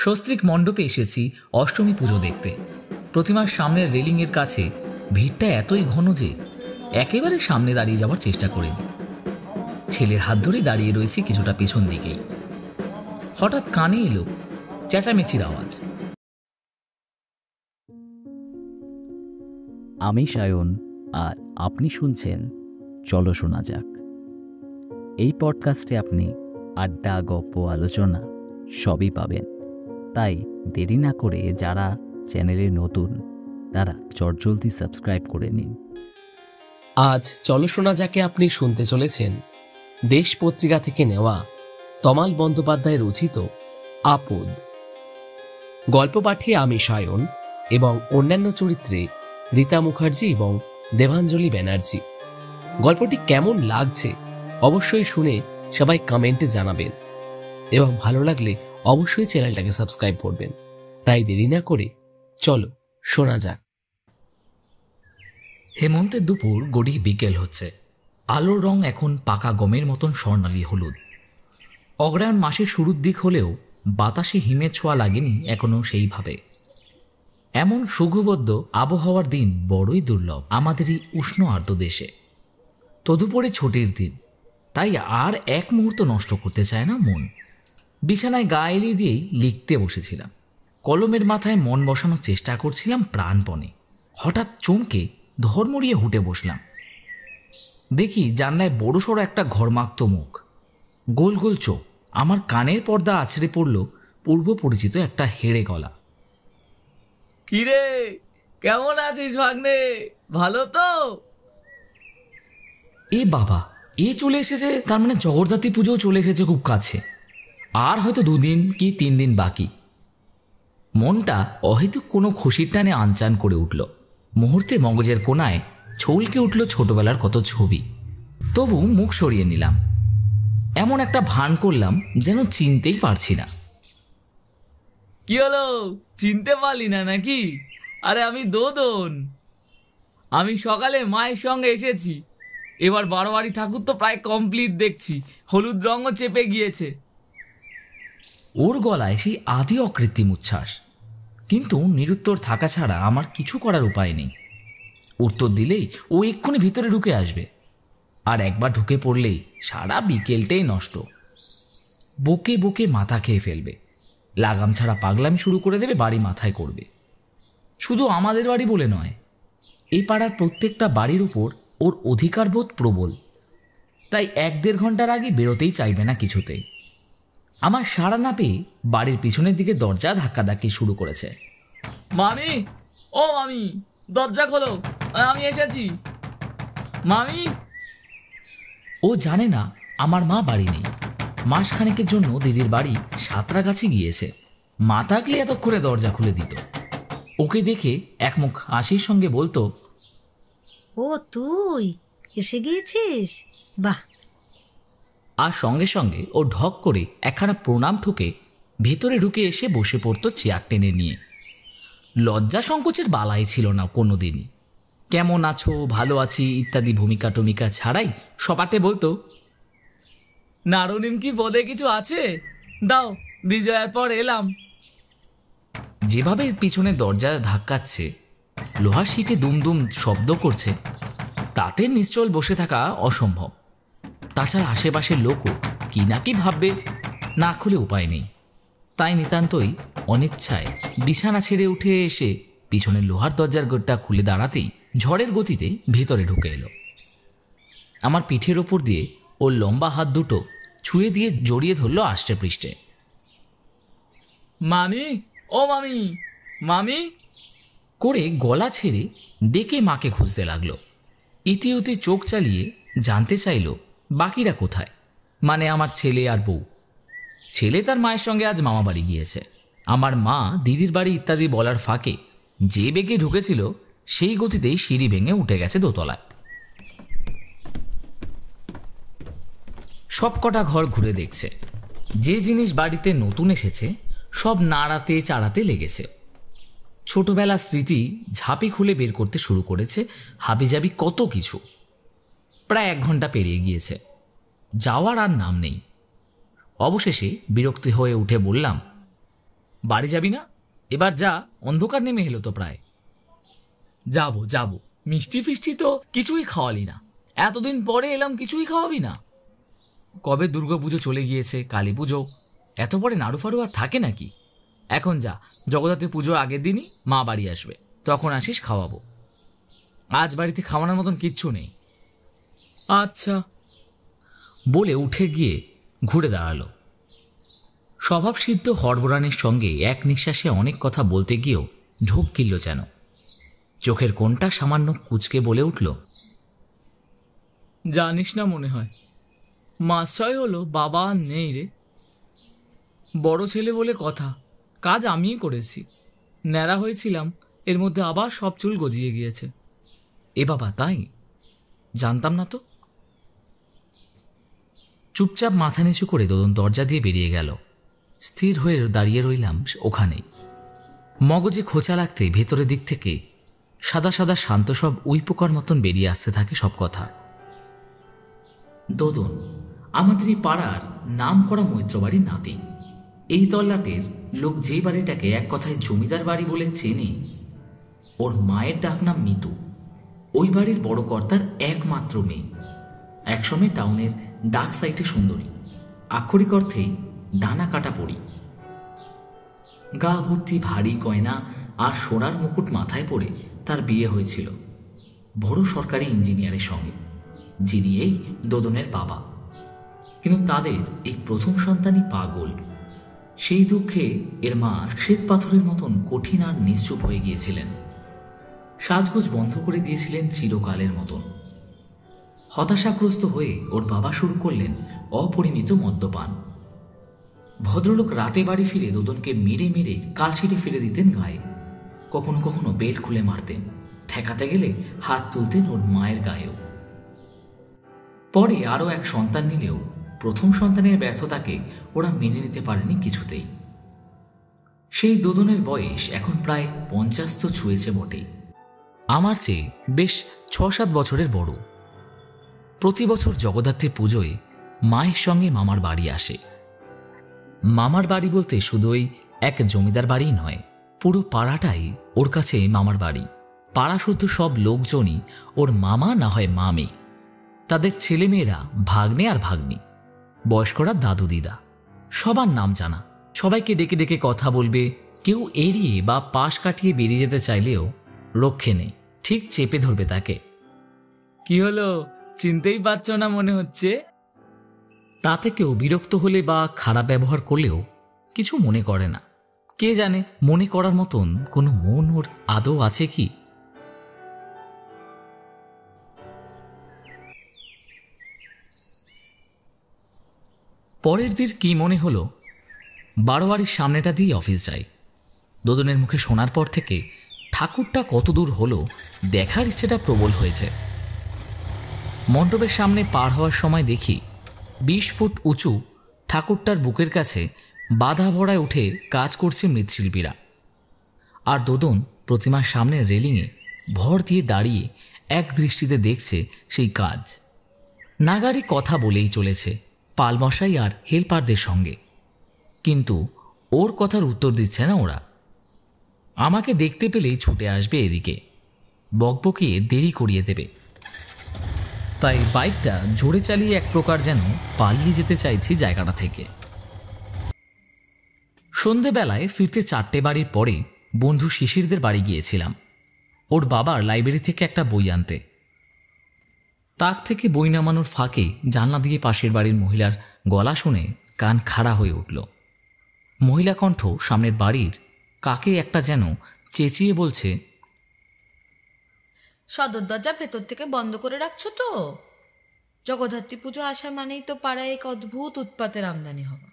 সস্ত্রীক মণ্ডপে এসেছি অষ্টমী পুজো দেখতে। প্রতিমার সামনের রেলিংয়ের কাছে ভিড়টা এতই ঘন যে একেবারে সামনে দাঁড়িয়ে যাওয়ার চেষ্টা করিনি। ছেলের হাত ধরে দাঁড়িয়ে রয়েছি কিছুটা পেছন দিকেই। হঠাৎ কানে এলো চেঁচামেচির আওয়াজ। আমি সায়ন, আর আপনি শুনছেন চলো শোনা যাক। এই পডকাস্টে আপনি আড্ডা, গল্প, আলোচনা সবই পাবেন। তাই দেরি না করে যারা চ্যানেলে নতুন তারা চটজলদি সাবস্ক্রাইব করে নিন। আজ চলো শোনা যাকে আপনি শুনতে চলেছেন দেশ পত্রিকা থেকে নেওয়া তমাল বন্দ্যোপাধ্যায় রচিত আপদ। গল্প পাঠিয়ে আমি সায়ন এবং অন্যান্য চরিত্রে রীতা মুখার্জি এবং দেবাঞ্জলি ব্যানার্জি। গল্পটি কেমন লাগছে অবশ্যই শুনে সবাই কমেন্টে জানাবেন এবং ভালো লাগলে অবশ্যই চ্যানেলটাকে সাবস্ক্রাইব করবেন। তাই দেরি না করে চলো শোনা যাক। হেমন্তের দুপুর গড়িয়ে বিকেল হচ্ছে। আলোর রং এখন পাকা গমের মতন স্বর্ণালী হলুদ। অগ্রহায়ণ মাসের শুরুর দিক হলেও বাতাসে হিমের ছোঁয়া লাগেনি এখনো সেইভাবে। এমন সুখবদ্ধ আবহাওয়ার দিন বড়ই দুর্লভ আমাদের এই উষ্ণ আর্দ্র দেশে। তদুপরি ছুটির দিন, তাই আর এক মুহূর্ত নষ্ট করতে চায় না মন। বিছানায় গা এলিয়ে দিয়েই লিখতে বসেছিলাম। কলমের মাথায় মন বসানোর চেষ্টা করছিলাম প্রাণপণে। হঠাৎ চমকে ধর্মড়িয়ে হুটে বসলাম। দেখি জানলায় বড়সড় একটা ঘরমাক্ত মুখ, গোল গোল চোখ। আমার কানের পর্দা আছড়ে পড়ল পূর্ব পরিচিত একটা হেড়ে গলা। কিরে, কেমন আছিস ভাগ্নে? ভালো তো? এ বাবা, এ চলে এসেছে, তার মানে জগদ্ধাত্রী পুজোও চলে এসেছে খুব কাছে। আর হয়তো 2 দিন কি 3 দিন বাকি। মনটা অহেতুক কোনো খুশির টানে আনচান করে উঠল। মুহূর্তে মগজের কোনায় ছলকে উঠল ছোটবেলার কত ছবি। তবু মুখ সরিয়ে নিলাম। এমন একটা ভান করলাম যেন চিনতেই পারছি না। কি হলো, চিনতে পারলি না নাকি? আরে আমি দোদন। আমি সকালে মায়ের সঙ্গে এসেছি। এবার 12 বাড়ি ঠাকুর তো প্রায় কমপ্লিট দেখছি, হলুদ রঙও চেপে গিয়েছে। ওর গলায় সেই আদি অকৃত্রিম উচ্ছ্বাস, কিন্তু নিরুত্তর থাকা ছাড়া আমার কিছু করার উপায় নেই। উত্তর দিলেই ও এক্ষুনি ভিতরে ঢুকে আসবে, আর একবার ঢুকে পড়লেই সারা বিকেলটাই নষ্ট। বকে বকে মাথা খেয়ে ফেলবে, লাগাম ছাড়া পাগলামি শুরু করে দেবে, বাড়ি মাথায় করবে। শুধু আমাদের বাড়ি বলে নয়, এই পাড়ার প্রত্যেকটা বাড়ির উপর ওর অধিকারবোধ প্রবল। তাই 1-1.5 ঘন্টার আগে বেরোতেই চাইবে না কিছুতেই। আমার সাড়া না পেয়ে বাড়ির পিছনের দিকে দরজা ধাক্কাধাক্কি শুরু করেছে। মামি, ও মামি, দরজা খোলো, আমি এসেছি। মামি। ও জানে না আমার মা বাড়ি নেই। মাসখানেকের জন্য দিদির বাড়ি সাঁতরাগাছি গিয়েছে। মা থাকলে এতক্ষণে দরজা খুলে দিত। ওকে দেখে একমুখ হাসির সঙ্গে বলতো, ও তুই এসে গিয়েছিস, বাহ। আর সঙ্গে সঙ্গে ও ঢক করে একখানা প্রণাম ঠুকে ভেতরে ঢুকে এসে বসে পড়তো চেয়ার টেনে নিয়ে। লজ্জা সংকোচের বালাই ছিল না কোনো দিনই। কেমন আছো, ভালো আছি ইত্যাদি ভূমিকা টমিকা ছাড়াই সপাটে বলতো, নাড়ু নিমকি বোধে কিছু আছে, দাও, বিজয়ার পর এলাম। যেভাবে পিছনে দরজা ধাক্কাচ্ছে, লোহার শিটে দুমদুম শব্দ করছে, তাতে নিশ্চল বসে থাকা অসম্ভব। তাছাড়া আশেপাশের লোকও কি না কি ভাববে, না খুলে উপায় নেই। তাই নিতান্তই অনিচ্ছায় বিছানা ছেড়ে উঠে এসে পিছনের লোহার দরজার গেটটা খুলে দাঁড়াতেই ঝড়ের গতিতে ভেতরে ঢুকে এলো। আমার পিঠের ওপর দিয়ে ওর লম্বা হাত দুটো ছুঁয়ে দিয়ে জড়িয়ে ধরলো আষ্টে পৃষ্ঠে। মামি, ও মামি, মামি করে গলা ছেড়ে ডেকে মাকে খুঁজতে লাগলো। ইতিউতি চোখ চালিয়ে জানতে চাইল বাকিরা কোথায়, মানে আমার ছেলে আর বউ। ছেলে তার মায়ের সঙ্গে আজ মামা বাড়ি গিয়েছে। আমার মা দিদির বাড়ি ইত্যাদি বলার ফাঁকে যে বেগে ঢুকেছিল সেই গতিতেই সিঁড়ি ভেঙে উঠে গেছে দোতলায়। সব কটা ঘর ঘুরে দেখছে। যে জিনিস বাড়িতে নতুন এসেছে সব নাড়াতে চাড়াতে লেগেছে। ছোটবেলার স্মৃতি ঝাঁপি খুলে বের করতে শুরু করেছে হাবিজাবি কত কিছু। প্রায় 1 ঘন্টা পেরিয়ে গিয়েছে, যাওয়ার আর নাম নেই। অবশেষে বিরক্তি হয়ে উঠে বললাম, বাড়ি যাবি না? এবার যা, অন্ধকার নেমে এলো তো প্রায়। যাবো, মিষ্টি ফিষ্টি তো কিছুই খাওয়ালি না, এতদিন পরে এলাম, কিছুই খাওয়াবি না? কবে দুর্গাপুজো চলে গিয়েছে, কালী পুজো, এত পরে নাড়ু ফাড়ু আর থাকে নাকি? এখন যা, জগদ্ধাত্রী পুজোর আগের দিনই মা বাড়ি আসবে, তখন আসিস, খাওয়াবো। আজ বাড়িতে খাওয়ানোর মতন কিচ্ছু নেই। আচ্ছা, বলে উঠে গিয়ে ঘুরে দাঁড়ালো। স্বভাবসিদ্ধ হরবরানের সঙ্গে এক নিঃশ্বাসে অনেক কথা বলতে গিয়েও ঢোক গিলল যেন। চোখের কোণটা সামান্য কুঁচকে বলে উঠল, জানিস না মনে হয়, মাস 6 হলো বাবা আর নেই রে। বড় ছেলে বলে কথা, কাজ আমিই করেছি, ন্যাড়া হয়েছিলাম, এর মধ্যে আবার সব চুল গজিয়ে গিয়েছে। এ বাবা, তাই? জানতাম না তো। চুপচাপ মাথা নিচু করে দোদন দরজা দিয়ে বেরিয়ে গেল। স্থির হয়ে দাঁড়িয়ে রইলাম ওখানেই। মগজে খোঁচা লাগতে ভেতরের দিক থেকে সাদা সাদা শান্ত সব উইপোকার মতন বেরিয়ে আসতে থাকে সব কথা। দোদন আমাদের এই পাড়ার নাম করা মৈত্রবাড়ির নাতি। এই তল্লাটের লোক যে বাড়িটাকে এক কথায় জমিদার বাড়ি বলে চেনে, ওর মায়ের ডাকনাম মিতু। ওই বাড়ির বড় কর্তার একমাত্র মেয়ে, একসময় টাউনের ডাক সাইটে সুন্দরী, আক্ষরিক অর্থেই ডানা কাটা পড়ি। গা ভর্তি ভারী গয়না আর সোনার মুকুট মাথায় পড়ে তার বিয়ে হয়েছিল বড় সরকারি ইঞ্জিনিয়ারের সঙ্গে, যিনি এই দোদনের বাবা। কিন্তু তাদের এই প্রথম সন্তানই পাগল। সেই দুঃখে এর মা শ্বেত পাথরের মতন কঠিন আর নিশ্চুপ হয়ে গিয়েছিলেন। সাজগোজ বন্ধ করে দিয়েছিলেন চিরকালের মতন। হতাশাগ্রস্ত হয়ে ওর বাবা শুরু করলেন অপরিমিত মদ্যপান। ভদ্রলোক রাতে বাড়ি ফিরে দোদনকে মেরে মেরে কালছিটে ফিরে দিতেন গায়ে। কখনো কখনো বেল্ট খুলে মারতেন, ঠেকাতে গেলে হাত তুলতেন ওর মায়ের গায়েও। পরে আরও এক সন্তান নিলেও প্রথম সন্তানের ব্যর্থতাকে ওরা মেনে নিতে পারেনি কিছুতেই। সেই দোদনের বয়স এখন প্রায় 50 তো ছুঁয়েছে বটেই। আমার চেয়ে বেশ 6-7 বছরের বড়। প্রতি বছর জগদ্ধাত্রী পুজোয় মায়ের সঙ্গে মামার বাড়ি আসে। মামার বাড়ি বলতে শুধু ওই এক জমিদার বাড়ি নয়, পুরো পাড়াটাই ওর কাছে মামার বাড়ি। পাড়া শুদ্ধ সব লোকজনই ওর মামা না হয় মামি। তাদের ছেলেমেয়েরা ভাগ্নে আর ভাগ্নি, বয়স্করা দাদু দিদা, সবার নাম জানা। সবাইকে ডেকে ডেকে কথা বলবে। কেউ এড়িয়ে বা পাশ কাটিয়ে বেরিয়ে যেতে চাইলেও রক্ষে নেই, ঠিক চেপে ধরবে তাকে। কি হলো, চিনতেই পারছো না মনে হচ্ছে? তাতে কেউ বিরক্ত হলে বা খারাপ ব্যবহার করলেও কিছু মনে করে না। কে জানে, মনে করার মতন কোনো মন ওর আদৌ আছে কি? পরের দিন কি মনে হলো, বারোয়ারির সামনেটা দিয়ে অফিস যাই। দোদনের মুখে শোনার পর থেকে ঠাকুরটা কত দূর হলো দেখার ইচ্ছেটা প্রবল হয়েছে। মণ্ডপের সামনে পার হওয়ার সময় দেখি 20 ফুট উঁচু ঠাকুরটার বুকের কাছে বাধা ভরায় উঠে কাজ করছে মৃৎশিল্পীরা। আর দোদন প্রতিমার সামনের রেলিংয়ে ভর দিয়ে দাঁড়িয়ে এক দৃষ্টিতে দেখছে সেই কাজ। নাগারি কথা বলেই চলেছে পালমশাই আর হেল্পারদের সঙ্গে, কিন্তু ওর কথার উত্তর দিচ্ছে না ওরা। আমাকে দেখতে পেলেই ছুটে আসবে এদিকে, বকবকিয়ে দেরি করিয়ে দেবে। তাই বাইকটা জোরে চালিয়ে এক প্রকার যেন পালিয়ে যেতে চাইছি জায়গাটা থেকে। সন্ধেবেলায় ফিরতে 4টে বাড়ির পরে বন্ধু শিশিরদের বাড়ি গিয়েছিলাম ওর বাবার লাইব্রেরি থেকে একটা বই আনতে। তাক থেকে বই নামানোর ফাঁকে জানলা দিয়ে পাশের বাড়ির মহিলার গলা শুনে কান খাড়া হয়ে উঠল। মহিলা কণ্ঠ সামনের বাড়ির কাকে একটা যেন চেঁচিয়ে বলছে, সদর দরজা ভেতর থেকে বন্ধ করে রাখছো তো? জগদ্ধাত্রী পুজো আসা মানেই তো পাড়ায় এক অদ্ভুত উৎপাতের আমদানি হওয়া।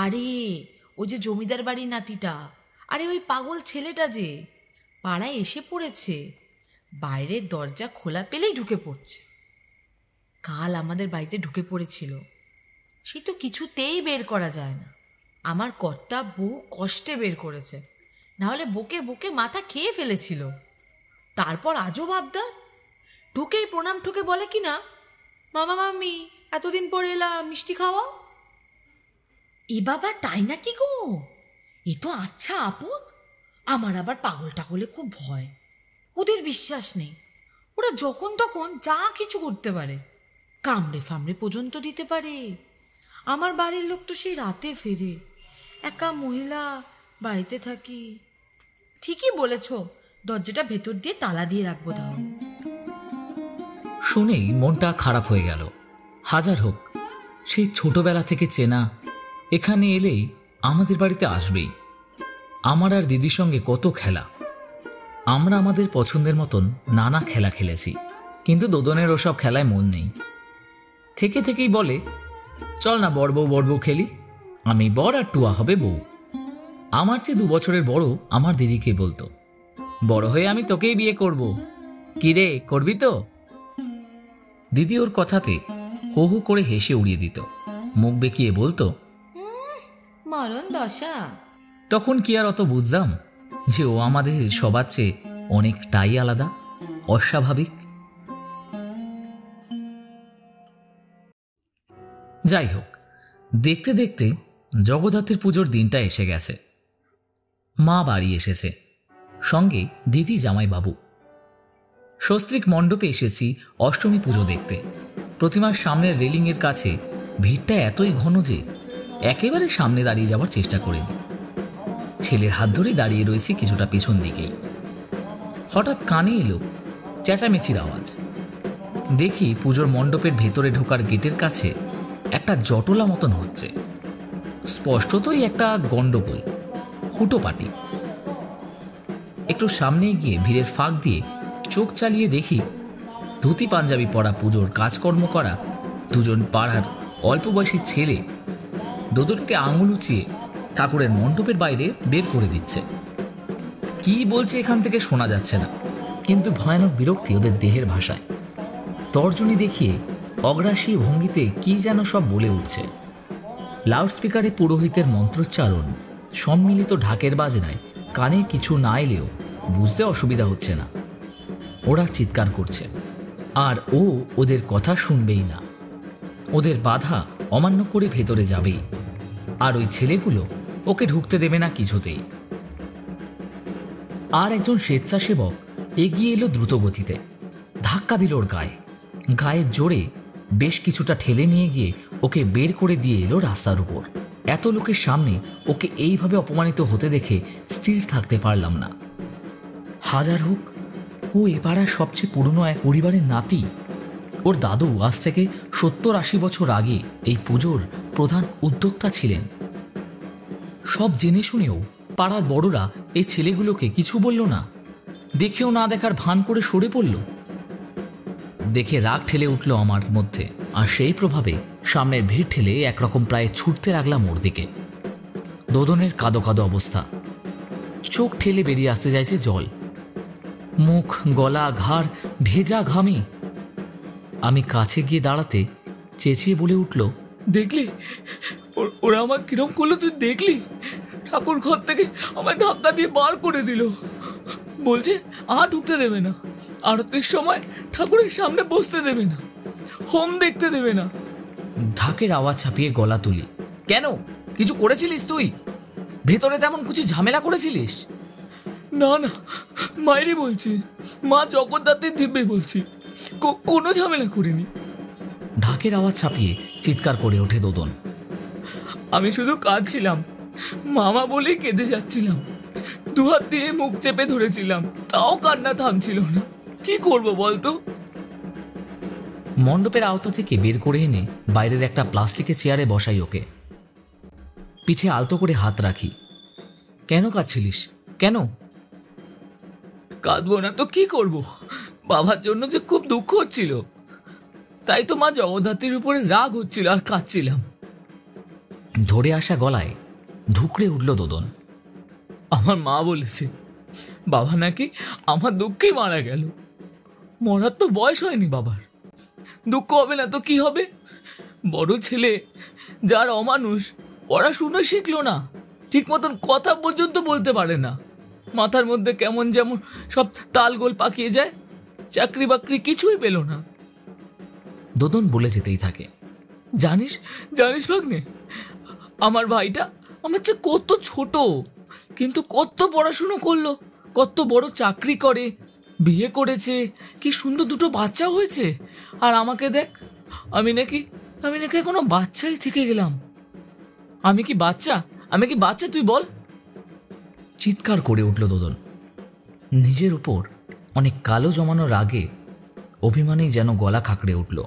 আরে ওই যে জমিদার বাড়ির নাতিটা, আরে ওই পাগল ছেলেটা যে পাড়ায় এসে পড়েছে, বাইরের দরজা খোলা পেলেই ঢুকে পড়ছে। কাল আমাদের বাড়িতে ঢুকে পড়েছিল, সে তো কিছুতেই বের করা যায় না। আমার কর্তা বহু কষ্টে বের করেছে, নাহলে বকে বকে মাথা খেয়ে ফেলেছিল। তারপর আজও আবদার, ঢুকেই প্রণাম ঠুকে বলে কি না, মামা মাম্মি এতদিন পর এলাম, মিষ্টি খাওয়া। এ বাবা, তাই নাকি গো? এ তো আচ্ছা আপদ, আমার আবার পাগল টাগলে খুব ভয়। ওদের বিশ্বাস নেই, ওরা যখন তখন যা কিছু করতে পারে, কামড়ে ফামড়ে পর্যন্ত দিতে পারে। আমার বাড়ির লোক তো সেই রাতে ফেরে, একা মহিলা বাড়িতে থাকি। ঠিকই বলেছ, দরজাটা ভেতর দিয়ে তালা দিয়ে রাখবো তাহলে। শুনেই মনটা খারাপ হয়ে গেল। হাজার হোক, সেই ছোটবেলা থেকে চেনা, এখানে এলেই আমাদের বাড়িতে আসবেই। আমার আর দিদির সঙ্গে কত খেলা, আমরা আমাদের পছন্দের মতন নানা খেলা খেলেছি, কিন্তু দোদনের ওসব খেলায় মন নেই। থেকে থেকেই বলে, চল না বড় বউ খেলি। আমি বর আর টুয়া হবে বউ। আমার চেয়ে 2 বছরের বড় আমার দিদিকে বলতো, বড় হয়ে আমি তোকেই বিয়ে করব, কি রে করবি তো? দিদি ওর কথাতে হো হো করে হেসে উড়িয়ে দিত, মুখ বেঁকিয়ে বলতো, মরণ দশা। তখন কি আর অত বুঝতাম যে ও আমাদের সবার চেয়ে অনেকটাই আলাদা, অস্বাভাবিক। যাই হোক, দেখতে দেখতে জগদ্ধাত্রীর পুজোর দিনটা এসে গেছে। মা বাড়ি এসেছে, সঙ্গে দিদি জামাইবাবু। সস্ত্রীক মণ্ডপে এসেছি অষ্টমী পুজো দেখতে। প্রতিমার সামনের রেলিংয়ের কাছে ভিড়টা এতই ঘন যে একেবারে সামনে দাঁড়িয়ে যাওয়ার চেষ্টা করিনি। ছেলের হাত ধরে দাঁড়িয়ে রয়েছি কিছুটা পেছন দিকেই। হঠাৎ কানে এলো চেঁচামেচির আওয়াজ। দেখি পুজোর মণ্ডপের ভেতরে ঢোকার গেটের কাছে একটা জটলা মতন হচ্ছে। স্পষ্টতই একটা গন্ডগোল, হুটোপাটি। একটু সামনে গিয়ে ভিড়ের ফাঁক দিয়ে চোখ চালিয়ে দেখি ধুতি পাঞ্জাবি পরা পুজোর কাজকর্ম করা 2জন পাড়ার অল্প বয়সী ছেলে দোদনকে আঙুল উঁচিয়ে ঠাকুরের মণ্ডপের বাইরে বের করে দিচ্ছে। কি বলছে এখান থেকে শোনা যাচ্ছে না, কিন্তু ভয়ানক বিরক্তি ওদের দেহের ভাষায়। তর্জনী দেখিয়ে অগ্রাসী ভঙ্গিতে কি যেন সব বলে উঠছে। লাউডস্পিকারে পুরোহিতের মন্ত্রোচ্চারণ সম্মিলিত ঢাকের বাজনায় কানে কিছু না এলেও বুঝতে অসুবিধা হচ্ছে না। ওরা চিৎকার করছে, আর ও ওদের কথা শুনবেই না। ওদের বাধা অমান্য করে ভেতরে যাবেই, আর ওই ছেলেগুলো ওকে ঢুকতে দেবে না কিছুতেই। আর একজন স্বেচ্ছাসেবক এগিয়ে এলো দ্রুত গতিতে, ধাক্কা দিল ওর গায়ের জোরে বেশ কিছুটা ঠেলে নিয়ে গিয়ে ওকে বের করে দিয়ে এলো রাস্তার উপর। এত লোকের সামনে ওকে এইভাবে অপমানিত হতে দেখে স্থির থাকতে পারলাম না। হাজার হোক, ও এ পাড়ার সবচেয়ে পুরনো এক পরিবারের নাতি। ওর দাদু আজ থেকে 70-80 বছর আগে এই পুজোর প্রধান উদ্যোক্তা ছিলেন। সব জেনে শুনেও পাড়ার বড়রা এই ছেলেগুলোকে কিছু বলল না, দেখেও না দেখার ভান করে সরে পড়ল। দেখে রাগ ঠেলে উঠল আমার মধ্যে, আর সেই প্রভাবে সামনের ভিড় ঠেলে একরকম প্রায় ছুটতে লাগলাম ওর দিকে। দোদনের কাদো কাদো অবস্থা, চোখ ঠেলে বেরিয়ে আসতে চাইছে জল, মুখ গলা ঘাড় ভেজা ঘামে। আমি কাছে গিয়ে দাঁড়াতে চেঁচিয়ে বলে উঠল, দেখলি ওরা আমার কিরম করলো, তুই দেখলি? ঠাকুর ঘর থেকে আমায় ধাক্কা দিয়ে বার করে দিল, বলছে আর ঢুকতে দেবে না, আরতির সময় ঠাকুরের সামনে বসতে দেবে না, হোম দেখতে দেবে না। ঢাকের আওয়াজ ছাপিয়ে গলা তুলি, কেন কিছু করেছিলিস তুই? ভেতরে তেমন কিছু ঝামেলা করেছিলিস? না না, মায়েরই বলছি, মা জগদ্ধাত্রীর দিব্যে বলছি, কোনো ঝামেলা করিনি। ঢাকের আওয়াজ ছাপিয়ে চিৎকার করে ওঠে দোদন, আমি শুধু কাঁদছিলাম, মামা বলেই কেঁদে যাচ্ছিলাম, 2 হাত দিয়ে মুখ চেপে ধরেছিলাম, তাও কান্না থামছিল না। কি করব বলতো? মণ্ডপের আওতা থেকে বের করে এনে বাইরের একটা প্লাস্টিকের চেয়ারে বসাই ওকে। পিঠে আলতো করে হাত রাখি। কেন কাঁদছিলিস? কেন? কাঁদবো না তো কি করব, বাবার জন্য যে খুব দুঃখ হচ্ছিল, তাই তো মা জগদ্ধাত্রীর উপরে রাগ হচ্ছিল আর কাঁদছিলাম। ধরে আসা গলায় ধুকড়ে উঠল দোদন। আমার মা বলেছে বাবা নাকি আমার দুঃখেই মারা গেল। মরার তো বয়স হয়নি বাবার, দুঃখ হবে না তো কি হবে? বড় ছেলে যার অমানুষ, পড়াশুনো শিখলো না, ঠিক মতন কথা পর্যন্ত বলতে পারে না, মাথার মধ্যে কেমন যেমন সব তালগোল পাকিয়ে যায়, চাকরি বাকরি কিছুই পেল না। দোদন বলে যেতেই থাকে, জানিস জানিস ভাগ্নে, আমার ভাইটা আমার চেয়ে কত ছোট, কিন্তু কত পড়াশুনো করলো, কত বড় চাকরি করে, বিয়ে করেছে, কি সুন্দর দুটো বাচ্চা হয়েছে। আর আমাকে দেখ, আমি নাকি এখনো বাচ্চাই থেকে গেলাম। আমি কি বাচ্চা তুই বল? চিৎকার করে উঠল দোদন। নিজের উপর অনেক কালো জমানো রাগে অভিমানেই যেন গলা খাকড়ে উঠল।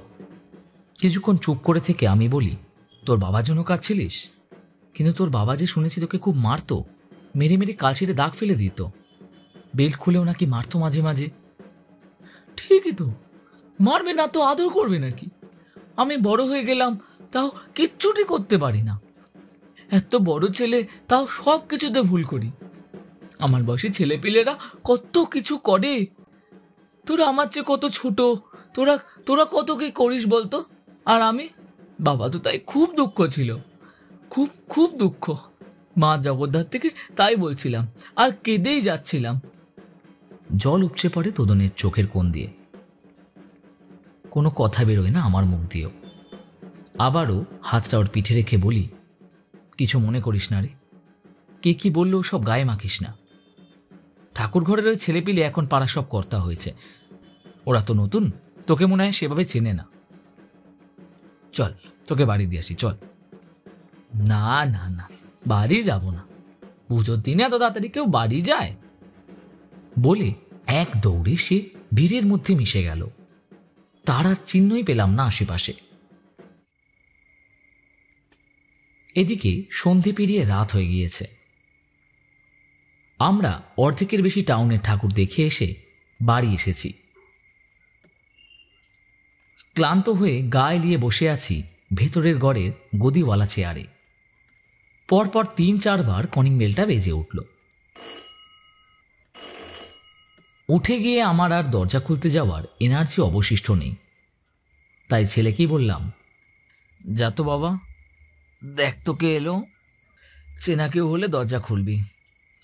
কিছুক্ষণ চুপ করে থেকে আমি বলি, তোর বাবার জন্য কাঁদছিলিস? কিন্তু তোর বাবা যে শুনেছি তোকে খুব মারতো, মেরে মেরে কালশিটে দাগ ফেলে দিত, বেল্ট খুলেও নাকি মারতো মাঝে মাঝে। ঠিকই তো, মারবে না তো আদর করবে নাকি? আমি বড় হয়ে গেলাম, তাও কিচ্ছুটি করতে পারি না। এত বড় ছেলে, তাও সব কিছুতে ভুল করি। আমার বয়সী ছেলেপিলেরা কত কিছু করে, তোরা আমার চেয়ে কত ছোট, তোরা কত কি করিস বলতো? আর আমি, বাবা তো তাই খুব দুঃখ ছিল, খুব খুব দুঃখ। মা জগদ্ধাত্রীকে তাই বলছিলাম, আর কেঁদেই যাচ্ছিলাম। জল উপচে পড়ে দোদনের চোখের কোণ দিয়ে। কোনো কথা বেরোয় না আমার মুখ দিয়েও। আবারও হাতটা ওর পিঠে রেখে বলি, কিছু মনে করিস না রে, কে কি বললো সব গায়ে মাখিস না। ঠাকুর ঘরের ওই ছেলেপিলে এখন পাড়া সব কর্তা হয়েছে, ওরা তো নতুন, তোকে মনে হয় সেভাবে চেনে না। চল তোকে বাড়ি দিয়ে আসি, চল। না না না, বাড়ি যাব না, পুজোর দিনে এত তাড়াতাড়ি কেউ বাড়ি যায়? বলে এক দৌড়ে সে ভিড়ের মধ্যে মিশে গেল। তার আর চিহ্নই পেলাম না আশেপাশে। এদিকে সন্ধে পেরিয়ে রাত হয়ে গিয়েছে। আমরা অর্ধেকের বেশি টাউনের ঠাকুর দেখে এসে বাড়ি এসেছি। ক্লান্ত হয়ে গা এলিয়ে বসে আছি ভেতরের ঘরের গদিওয়ালা চেয়ারে। পরপর ৩-৪ বার কলিং বেলটা বেজে উঠল। উঠে গিয়ে আমার আর দরজা খুলতে যাওয়ার এনার্জি অবশিষ্ট নেই, তাই ছেলেকেই বললাম, যা তো বাবা, দেখ তোকে এলো। চেনা কেউ হলে দরজা খুলবি,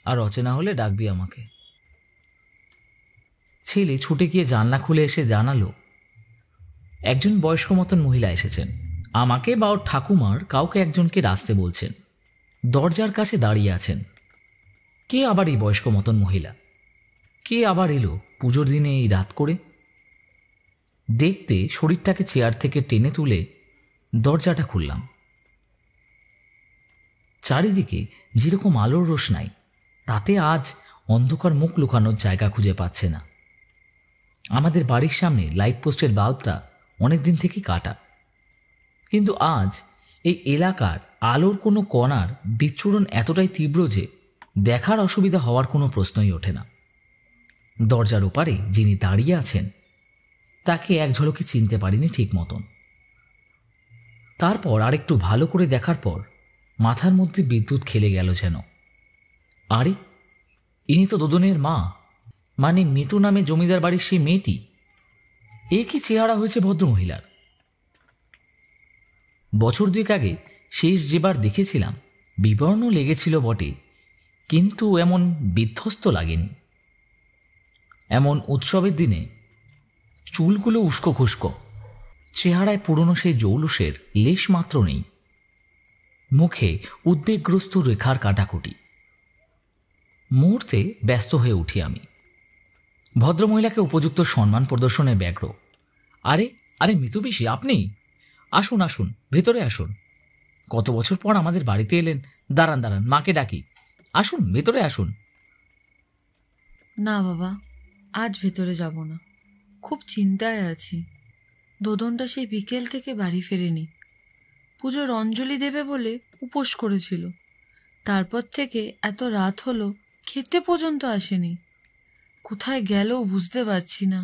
আর অচেনা হলে ডাকবি আমাকে। ছেলে ছুটে গিয়ে জানলা খুলে এসে জানালো, একজন বয়স্ক মতন মহিলা এসেছেন। আমাকে বা ওর ঠাকুমার কাউকে একজনকে আসতে বলছেন। দরজার কাছে দাঁড়িয়ে আছেন। কে আবার এই বয়স্ক মতন মহিলা? কে আবার এলো পুজোর দিনে এই রাত করে? দেখতে শরীরটাকে চেয়ার থেকে টেনে তুলে দরজাটা খুললাম। চারিদিকে যেরকম আলোর রোশনাই, তাতে আজ অন্ধকার মুখ লুকানোর জায়গা খুঁজে পাচ্ছে না। আমাদের বাড়ির সামনে লাইট পোস্টের বাল্বটা অনেকদিন থেকে কাটা, কিন্তু আজ এই এলাকার আলোর কোনো কণার বিচ্ছুরণ এতটাই তীব্র যে দেখার অসুবিধা হওয়ার কোনো প্রশ্নই ওঠে না। দরজার ওপারে যিনি দাঁড়িয়ে আছেন তাকে এক ঝলকে চিনতে পারিনি ঠিক মতন। তারপর আরেকটু ভালো করে দেখার পর মাথার মধ্যে বিদ্যুৎ খেলে গেল যেন। আরে, ইনি তো দোদনের মা, মানে মিতু নামে জমিদার বাড়ির সেই মেয়েটি। এ কি চেহারা হয়েছে ভদ্রমহিলার! বছর 2 আগে শেষ যেবার দেখেছিলাম বিবর্ণ লেগেছিল বটে, কিন্তু এমন বিধ্বস্ত লাগেনি। এমন উৎসবের দিনে চুলগুলো উস্কো খুস্কো, চেহারায় পুরনো সেই জৌলুসের লেশ মাত্র নেই, মুখে উদ্বেগগ্রস্ত রেখার কাটাকুটি। মুহূর্তে ব্যস্ত হয়ে উঠি আমি, ভদ্রমহিলাকে উপযুক্ত সম্মান প্রদর্শনে ব্যগ্র। আরে আরে মিতু পিসি, আপনি আসুন আসুন, ভেতরে আসুন। কত বছর পর আমাদের বাড়িতে এলেন। দাঁড়ান দাঁড়ান, মাকে ডাকি। আসুন, ভেতরে আসুন। না বাবা, আজ ভেতরে যাব না, খুব চিন্তায় আছি। দোদনটা সেই বিকেল থেকে বাড়ি ফেরেনি। পুজোর অঞ্জলি দেবে বলে উপোস করেছিল, তারপর থেকে এত রাত হলো খেতে পর্যন্ত আসেনি। কোথায় গেল বুঝতে পারছি না।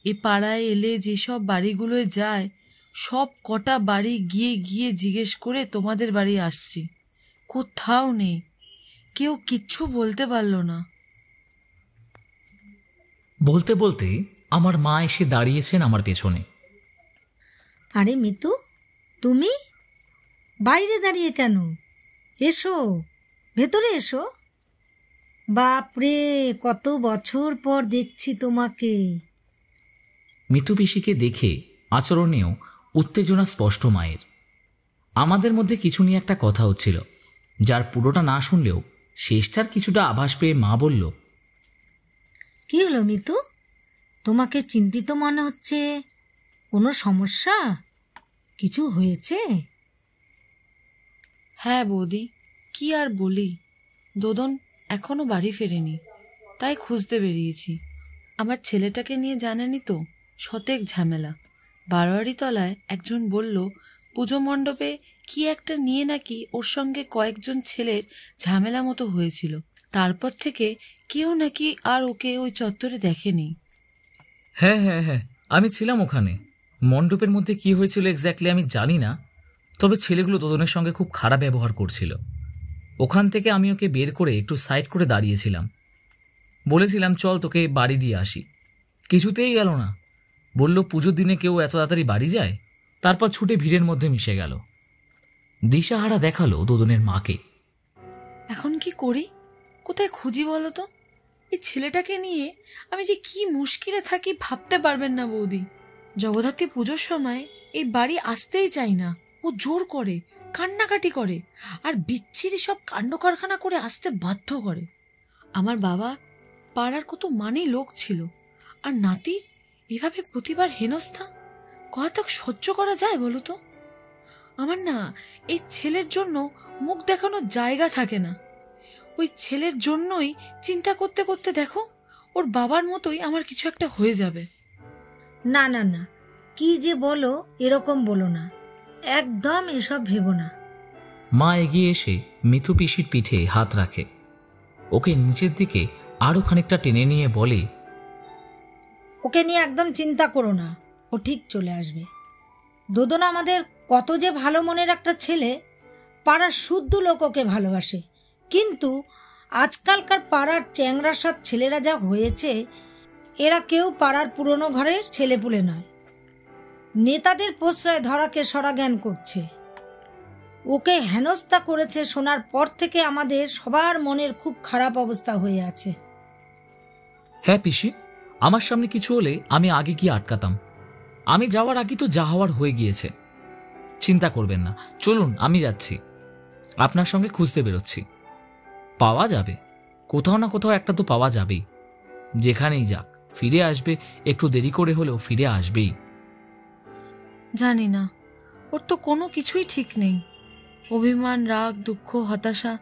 এ পাড়ায় এলে যেসব বাড়িগুলোয় যায়, সব কটা বাড়ি গিয়ে গিয়ে জিজ্ঞেস করে তোমাদের বাড়ি আসছি, কোথাও নেই। কেউ কিচ্ছু বলতে পারল না। বলতে বলতে আমার মা এসে দাঁড়িয়েছেন আমার পেছনে। আরে মিতু, তুমি বাইরে দাঁড়িয়ে কেন? এসো, ভেতরে এসো। বাপরে, কত বছর পর দেখছি তোমাকে। মিতু পিসিকে দেখে আচরণেও উত্তেজনা স্পষ্ট মায়ের। আমাদের মধ্যে কিছু নিয়ে একটা কথা হচ্ছিল, যার পুরোটা না শুনলেও শেষটার কিছুটা আভাস পেয়ে মা বলল, কি হলো মিতু, তোমাকে চিন্তিত মনে হচ্ছে? কোনো সমস্যা? কিছু হয়েছে? হ্যাঁ বৌদি, কি আর বলি, দোদন এখনো বাড়ি ফেরেনি, তাই খুঁজতে বেরিয়েছি। আমার ছেলেটাকে নিয়ে জানেনই তো, শতেক ঝামেলা। বারোয়ারি তলায় একজন বলল পুজো মণ্ডপে কি একটা নিয়ে নাকি ওর সঙ্গে কয়েকজন ছেলের ঝামেলা মতো হয়েছিল। তারপর থেকে কেউ নাকি আর ওকে ওই চত্বরে দেখেনি। হ্যাঁ হ্যাঁ হ্যাঁ, আমি ছিলাম ওখানে। মণ্ডপের মধ্যে কি হয়েছিল এক্স্যাক্টলি আমি জানি না, তবে ছেলেগুলো দোদনের সঙ্গে খুব খারাপ ব্যবহার করছিল। ওখান থেকে আমি ওকে বের করে একটু সাইড করে দাঁড়িয়েছিলাম। বলেছিলাম চল তোকে বাড়ি দিয়ে আসি, কিছুতেই গেল না। বলল পুজোর দিনে কেউ এত তাড়াতাড়ি বাড়ি যায়। তারপর ছুটে ভিড়ের মধ্যে মিশে গেল। দিশাহারা দেখালো দোদনের মাকে। এখন কি করি, কোথায় খুঁজি বলো তো? এই ছেলেটাকে নিয়ে আমি যে কি মুশকিলে থাকি ভাবতে পারবেন না বৌদি। জগদ্ধাত্রী পুজোর সময় এই বাড়ি আসতেই চাই না, ও জোর করে, কান্নাকাটি করে, আর বিচ্ছিরি সব কাণ্ড কারখানা করে আসতে বাধ্য করে। আমার বাবা পাড়ার কত মানেই লোক ছিল, আর নাতির এভাবে প্রতিবার হেনস্থা কতক সহ্য করা যায় বলো তো? আমার না এই ছেলের জন্য মুখ দেখানোর জায়গা থাকে না। ওই ছেলের জন্যই চিন্তা করতে করতে দেখো ওর বাবার মতোই আমার কিছু একটা হয়ে যাবে। না না না, কি যে বলো, এরকম বলো না, একদম এসব ভেবো না। মা এগিয়ে এসে মিতু পিসির পিঠে হাত রাখে, ওকে নিচের দিকে আরো খানিকটা টেনে নিয়ে বলে, ওকে নিয়ে একদম চিন্তা করো না, ও ঠিক চলে আসবে। দোদন আমাদের কত যে ভালো মনের একটা ছেলে, পাড়ার শুদ্ধ লোক ওকে ভালোবাসে। কিন্তু আজকালকার পাড়ার চ্যাংরা সব ছেলেরা যা হয়েছে, এরা কেউ পাড়ার পুরনো ঘরের ছেলেপুলে নয়। নেতাদের প্রশ্রয় ধরাকে সরা জ্ঞান করছে। ওকে হেনস্থা করেছে শোনার পর থেকে আমাদের সবার মনের খুব খারাপ অবস্থা হয়ে আছে। হ্যাঁ পিসি, আমার সামনে কিছু হলে আমি আগে গিয়ে আটকাতাম। আমি যাওয়ার আগে তো যা হওয়ার হয়ে গিয়েছে। চিন্তা করবেন না, চলুন আমি যাচ্ছি, আপনার সঙ্গে খুঁজতে বেরোচ্ছি। পাওয়া যাবে, কোথাও না কোথাও একটা তো পাওয়া যাবেই। যেখানেই যাক ফিরে আসবে, একটু দেরি করে হলেও ফিরে আসবেই। জানি না, ওর তো কোনো কিছুই ঠিক নেই। অভিমান, রাগ, দুঃখ, হতাশা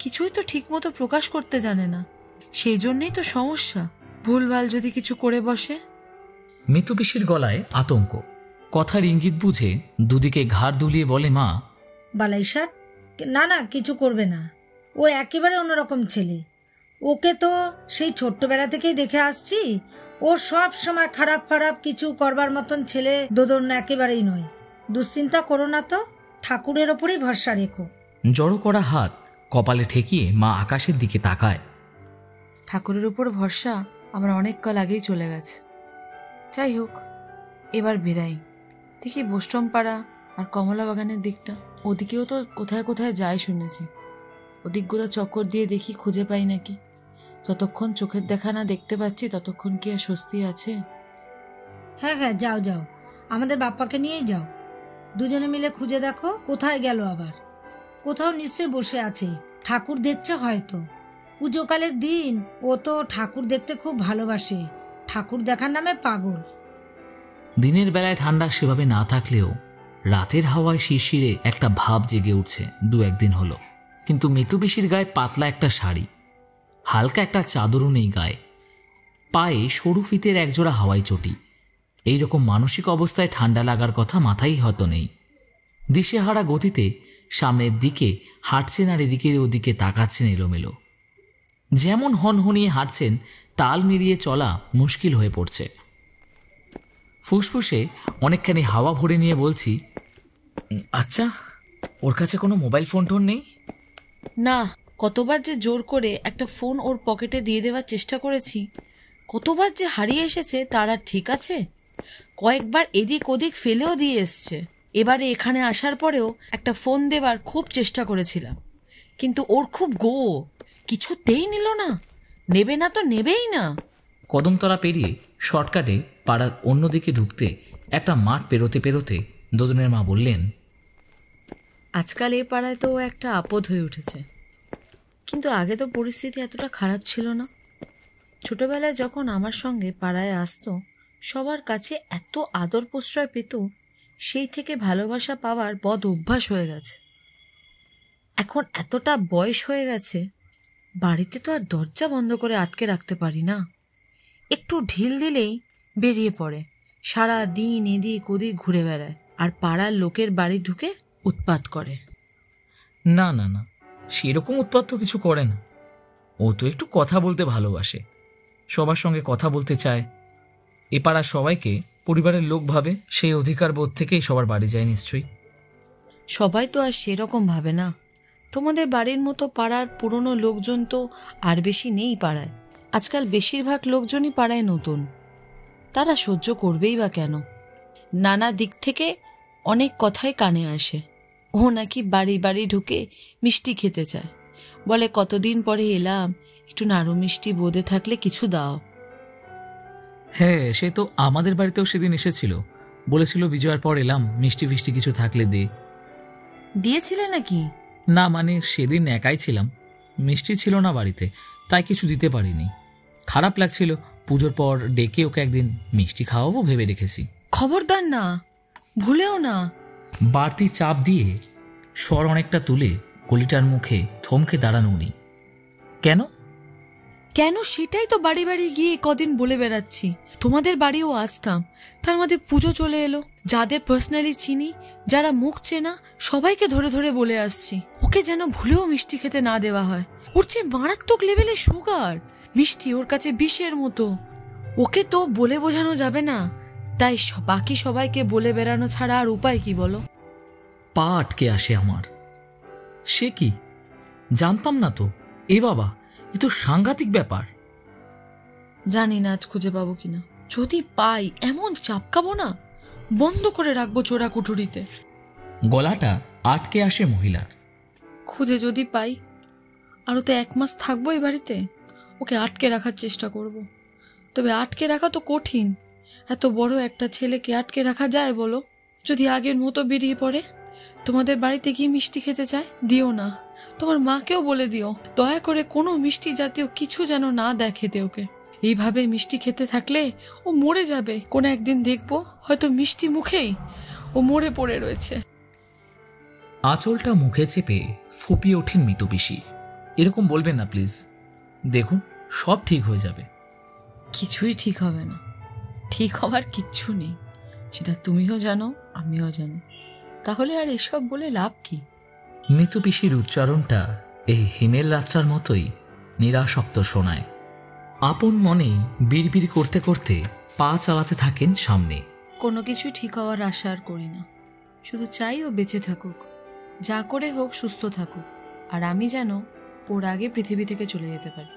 কিছুই তো ঠিক মতো প্রকাশ করতে জানে না। সেই জন্যই তো সমস্যা। ভুলভাল যদি কিছু করে বসে। মিতু পিসির গলায় আতঙ্ক, কথার ইঙ্গিত বুঝে দুদিকে ঘাড় দুলিয়ে বলে, মা বালাইসার, না না, কিছু করবে না। ও একেবারে অন্যরকম ছেলে। ওকে তো সেই ছোট্টবেলা থেকেই দেখে আসছি। ও সব সময় খারাপ খারাপ কিছু করবার মতন ছেলে দোদন একেবারেই নয়। দুশ্চিন্তা করো না তো, ঠাকুরের ওপরেই ভরসা রেখো। জড়ো করা হাত কপালে ঠেকিয়ে মা আকাশের দিকে তাকায়। ঠাকুরের উপর ভরসা আমার অনেক কাল আগেই চলে গেছে। যাই হোক, এবার বেরাই, দেখি বোস্টম পাড়া আর কমলা বাগানের দিকটা। ওদিকেও তো কোথায় কোথায় যায় শুনেছি। ওদিকগুলো চক্কর দিয়ে দেখি খুঁজে পাই নাকি। যতক্ষণ চোখের দেখা না দেখতে পাচ্ছি ততক্ষণ কি আর স্বস্তি আছে? হ্যাঁ হ্যাঁ, যাও যাও, আমাদের বাপ্পাকে নিয়েই যাও। দুজনে মিলে খুঁজে দেখো কোথায় গেল। আবার কোথাও নিশ্চয়ই বসে আছে, ঠাকুর দেখছে হয়তো। পুজোকালের দিন ও তো ঠাকুর দেখতে খুব ভালোবাসে, ঠাকুর দেখার নামে পাগল। দিনের বেলায় ঠান্ডা সেভাবে না থাকলেও রাতের হাওয়ায় শিরশিরে একটা ভাব জেগে উঠছে দু একদিন হলো। কিন্তু মিতু পিসির গায়ে পাতলা একটা শাড়ি, হালকা একটা চাদরও নেই গায়ে, পায়ে সরু ফিতের একজোড়া হাওয়াই চটি। এইরকম মানসিক অবস্থায় ঠান্ডা লাগার কথা মাথায় হয়তো নেই। দিশেহারা গতিতে সামনের দিকে হাঁটছেন আর এদিকে ওদিকে তাকাচ্ছেন এলোমেলো। যেমন হনহনিয়ে হাঁটছেন, তাল মিলিয়ে চলা মুশকিল হয়ে পড়ছে। ফুসফুসে অনেকখানি হাওয়া ভরে নিয়ে বলছি, আচ্ছা ওর কাছে কোনো মোবাইল ফোন টোন নেই? না, কতবার যে জোর করে একটা ফোন ওর পকেটে দিয়ে দেওয়ার চেষ্টা করেছি, কতবার যে হারিয়ে এসেছে তার আর ঠিক আছে। কয়েকবার এদিক ওদিক ফেলেও দিয়ে এসছে। এবারে এখানে আসার পরেও একটা ফোন দেবার খুব চেষ্টা করেছিলাম, কিন্তু ওর খুব গো, কিছুতেই নিল না। নেবে না তো নেবেই না। কদমতলা পেরিয়ে শর্টকাটে পাড়ার অন্যদিকে ঢুকতে একটা মাঠ পেরোতে পেরোতে দোদনের মা বললেন, আজকাল এ পাড়ায় তো একটা আপদ হয়ে উঠেছে। কিন্তু আগে তো পরিস্থিতি এতটা খারাপ ছিল না। ছোটবেলায় যখন আমার সঙ্গে পাড়ায় আসতো, সবার কাছে এত আদর প্রশ্রয় পেত, সেই থেকে ভালোবাসা পাওয়ার বদ অভ্যাস হয়ে গেছে। এখন এতটা বয়স হয়ে গেছে, বাড়িতে তো আর দরজা বন্ধ করে আটকে রাখতে পারি না। একটু ঢিল দিলেই বেরিয়ে পড়ে, সারা দিন এদিক ওদিক ঘুরে বেড়ায়, আর পাড়ার লোকের বাড়ি ঢুকে উৎপাত করে। না না না, সেরকম উৎপাত তো কিছু করে না। ও তো একটু কথা বলতে ভালোবাসে, সবার সঙ্গে কথা বলতে চায়। এ পাড়ার সবাইকে পরিবারের লোক ভাবে, সেই অধিকার বোধ থেকেই সবার বাড়ি যায় নিশ্চয়ই। সবাই তো আর সেরকম ভাবে না। তোমাদের বাড়ির মতো পাড়ার পুরনো লোকজন তো আর বেশি নেই পাড়ায়। আজকাল বেশিরভাগ লোকজনই পাড়ায় নতুন। তারা সহ্য করবেই বা কেন? নানা দিক থেকে অনেক কথাই কানে আসে। ও নাকি বাড়ি বাড়ি ঢুকে মিষ্টি খেতে চায়, বলে কতদিন পরে এলাম, একটু নাড়ু মিষ্টি বোঁদে থাকলে কিছু দাও। হ্যাঁ, সে তো আমাদের বাড়িতেও সেদিন এসেছিল, বলেছিল বিজয়ার পর এলাম, মিষ্টি ফিষ্টি কিছু থাকলে দে। দিয়েছিলে নাকি? না মানে সেদিন একাই ছিলাম, মিষ্টি ছিল না বাড়িতে, তাই কিছু দিতে পারিনি। খারাপ লাগছিল, পুজোর পর ডেকে ওকে একদিন মিষ্টি খাওয়াবো ভেবে রেখেছি। খবরদার না, ভুলেও না। বাড়তি চাপ দিয়ে স্বর অনেকটা তুলে কলিটার মুখে থমকে দাঁড়ানো উনি। কেন কেন সেটাই তো বাড়ি বাড়ি গিয়ে কদিন বলে বেড়াচ্ছি। তোমাদের বাড়িও আসতাম, তার মধ্যে পুজো চলে এলো। যাদের পার্সোনালি চিনি, যারা মুখ চেনা, সবাইকে ধরে ধরে বলে আসছি ওকে যেন ভুলেও মিষ্টি খেতে না দেওয়া হয়। ওর চেয়ে মারাত্মক লেভেলে সুগার, মিষ্টি ওর কাছে বিষের মতো। ওকে তো বলে বোঝানো যাবে না, তাই বাকি সবাইকে বলে বেড়ানো ছাড়া আর উপায় কি বলো? পা আটকে আসে আমার। সে কি, জানতাম না তো। এ বাবা, এ তো সাংঘাতিক ব্যাপার। জানি না আজ খুঁজে পাবো কিনা। যদি পাই এমন চাপকাবো না, বন্ধ করে রাখবো চোরা কুঠুরিতে। গলাটা আটকে আসে মহিলার। খুঁজে যদি পাই, আরও তো 1 মাস থাকবো এই বাড়িতে, ওকে আটকে রাখার চেষ্টা করব। তবে আটকে রাখা তো কঠিন। এত বড় একটা ছেলেকে আটকে রাখা যায় বলো? যদি আগের মতো বেরিয়ে পড়ে, তোমাদের বাড়িতে গিয়ে মিষ্টি খেতে চায়, দিও না। তোমার মাকেও বলে দিও দয়া করে কোনো মিষ্টি জাতীয় কিছু যেন না দেয় খেতে ওকে। এইভাবে মিষ্টি খেতে থাকলে ও মরে যাবে। কোনো একদিন দেখবো হয়তো মিষ্টি মুখেই ও মরে পড়ে রয়েছে। আঁচলটা মুখে চেপে ফুপিয়ে ওঠেন মিতপিসি। এরকম বলবেন না প্লিজ, দেখুন সব ঠিক হয়ে যাবে। কিছুই ঠিক হবে না, ঠিক হওয়ার কিচ্ছু নেই, সেটা তুমিও জানো আমিও জানি। তাহলে আর এসব বলে লাভ কি? মিতপিসির উচ্চারণটা এই হিমেল রাত্রার মতোই নিরাসক্ত শোনায়। আপন মনেই বিড়বিড় করতে করতে পা চালাতে থাকেন সামনে। কোনো কিছু ঠিক হওয়ার আশা আর করি না, শুধু চাই ও বেঁচে থাকুক, যা করে হোক সুস্থ থাকুক, আর আমি যেন ওর আগে পৃথিবী থেকে চলে যেতে পারি।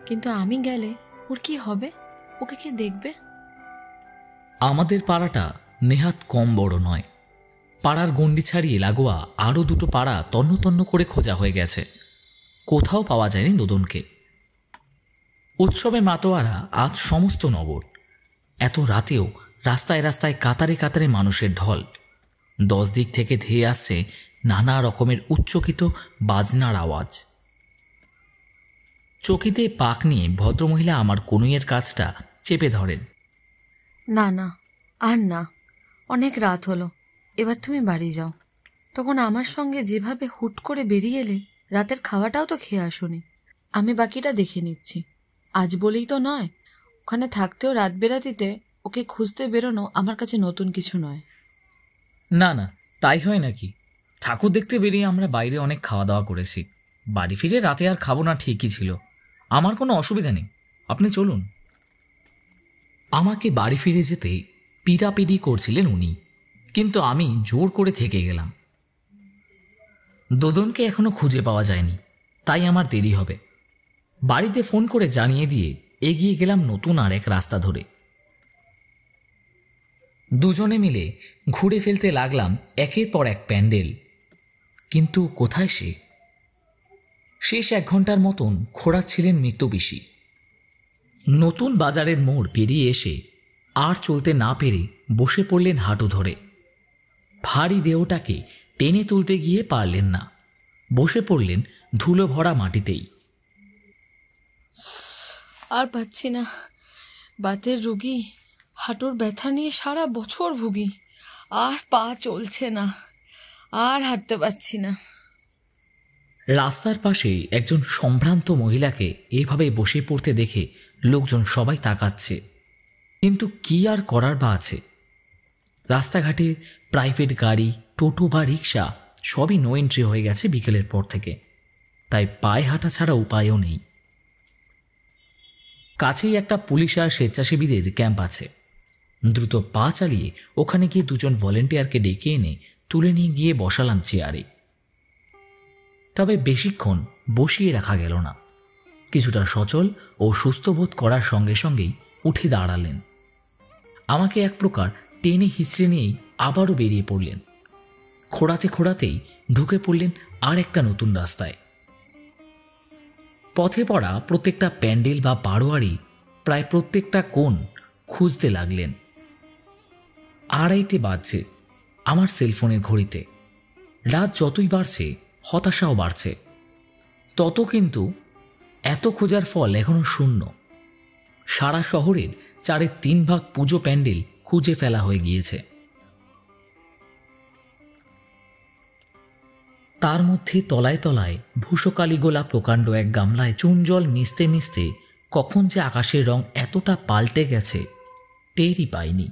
কিন্তু আমি গেলে ওর কি হবে? ওকে কে দেখবে? আমাদের পাড়াটা নেহাত কম বড় নয়। পাড়ার গণ্ডি ছাড়িয়ে লাগোয়া আরও 2টো পাড়া তন্ন তন্ন করে খোঁজা হয়ে গেছে, কোথাও পাওয়া যায়নি দোদনকে। উৎসবে মাতোয়ারা আজ সমস্ত নগর। এত রাতেও রাস্তায় রাস্তায় কাতারে কাতারে মানুষের ঢল। 10 দিক থেকে ধেয়ে আসছে নানা রকমের উচ্চকিত বাজনার আওয়াজ। চকিতে পাক নিয়ে ভদ্রমহিলা আমার কনুইয়ের কাজটা চেপে ধরেন। না না, আর না, অনেক রাত হলো, এবার তুমি বাড়ি যাও। তখন আমার সঙ্গে যেভাবে হুট করে বেরিয়ে এলে, রাতের খাওয়াটাও তো খেয়ে আসোনি। আমি বাকিটা দেখে নিচ্ছি। আজ বলেই তো নয়, ওখানে থাকতেও রাত বেরাতিতে ওকে খুঁজতে বেরোনো আমার কাছে নতুন কিছু নয়। না না, তাই হয় নাকি? ঠাকুর দেখতে বেরিয়ে আমরা বাইরে অনেক খাওয়া দাওয়া করেছি, বাড়ি ফিরে রাতে আর খাবো না ঠিকই ছিল। আমার কোনো অসুবিধা নেই, আপনি চলুন। আমাকে বাড়ি ফিরে যেতে পিড়াপিড়ি করছিলেন উনি, কিন্তু আমি জোর করে থেকে গেলাম। দোদনকে এখনো খুঁজে পাওয়া যায়নি, তাই আমার দেরি হবে। বাড়িতে ফোন করে জানিয়ে দিয়ে এগিয়ে গেলাম নতুন আর এক রাস্তা ধরে। দুজনে মিলে ঘুরে ফেলতে লাগলাম একের পর এক প্যান্ডেল। কিন্তু কোথায় সে? শেষ 1 ঘন্টার মতন খোঁড়াচ্ছিলেন মিতপিসি। নতুন বাজারের মোড় পেরিয়ে এসে আর চলতে না পেরে বসে পড়লেন হাঁটু ধরে। ভারী দেহটাকে টেনে তুলতে গিয়ে পারলেন না, বসে পড়লেন ধুলো ভরা মাটিতেই। আর পাচ্ছি না, বাতের রুগী, হাঁটুর ব্যথা নিয়ে সারা বছর ভুগি, আর পা চলছে না, আর হাঁটতে পারছি না। রাস্তার পাশে একজন সম্ভ্রান্ত মহিলাকে এভাবে বসে পড়তে দেখে লোকজন সবাই তাকাচ্ছে, কিন্তু কি আর করার বা আছে? রাস্তাঘাটে প্রাইভেট গাড়ি, টোটো বা রিক্সা সবই নো এন্ট্রি হয়ে গেছে বিকেলের পর থেকে, তাই পায়ে হাঁটা ছাড়া উপায়ও নেই। কাছেই একটা পুলিশ আর স্বেচ্ছাসেবীদের ক্যাম্প আছে। দ্রুত পা চালিয়ে ওখানে গিয়ে দুজন ভলেন্টিয়ারকে ডেকে এনে তুলে নিয়ে গিয়ে বসালাম চেয়ারে। তবে বেশিক্ষণ বসিয়ে রাখা গেল না। কিছুটা সচল ও সুস্থ বোধ করার সঙ্গে সঙ্গেই উঠে দাঁড়ালেন। আমাকে এক প্রকার টেনে হিঁচড়ে নিয়েই আবারও বেরিয়ে পড়লেন। খোঁড়াতে খোঁড়াতেই ঢুকে পড়লেন আর একটা নতুন রাস্তায়। পথে পড়া প্রত্যেকটা প্যান্ডেল বা বারোয়ারি, প্রায় প্রত্যেকটা কোণ খুঁজতে লাগলেন। 2:30 বাজছে আমার সেলফোনের ঘড়িতে। রাত যতই বাড়ছে হতাশাও বাড়ছে, তত কিন্তু এত খোঁজার ফল এখনো শূন্য। সারা শহরের 4/3 ভাগ পুজো প্যান্ডেল খুঁজে ফেলা হয়ে গিয়েছে। তার মধ্যে তলায় তলায় ভূষকালী গোলা প্রকাণ্ড এক গামলায় চুন জল মিশতে মিশতে কখন যে আকাশের রং এতটা পাল্টে গেছে টেরই পাইনি।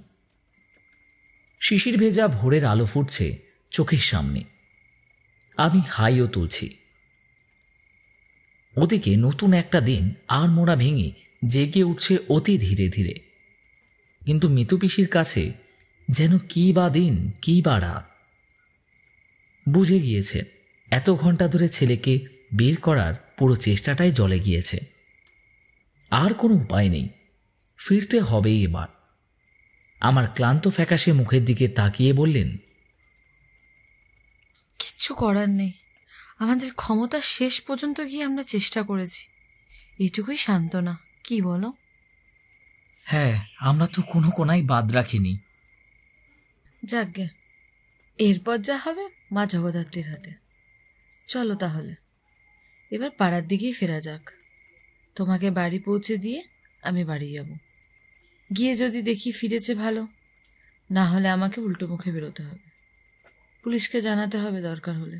শিশির ভেজা ভোরের আলো ফুটছে চোখের সামনে। আমি হাইও তুলছি। ওদিকে নতুন একটা দিন আর মোড়া ভেঙে জেগে উঠছে অতি ধীরে ধীরে। কিন্তু মিতু পিসির কাছে যেন কি বা দিন, কি বা রাত। বুঝে গিয়েছে এত ঘন্টা ধরে ছেলেকে বের করার পুরো চেষ্টাটাই জলে গিয়েছে। আর কোনো উপায় নেই, ফিরতে হবেই এবার। আমার ক্লান্ত ফ্যাকাশে মুখের দিকে তাকিয়ে বললেন, কিচ্ছু করার নেই, আমাদের ক্ষমতা শেষ পর্যন্ত গিয়ে আমরা চেষ্টা করেছি, এইটুকুই সান্ত্বনা। কি বলো? হ্যাঁ, আমরা তো কোনো কোনাই বাদ রাখিনি। যাকগে, এরপর যা হবে মা জগদ্ধাত্রীর হাতে। চলো তাহলে এবার পাড়ার দিকেই ফেরা যাক। তোমাকে বাড়ি পৌঁছে দিয়ে আমি বাড়ি যাব। গিয়ে যদি দেখি ফিরেছে ভালো, না হলে আমাকে উল্টো মুখে বেরোতে হবে, পুলিশকে জানাতে হবে দরকার হলে।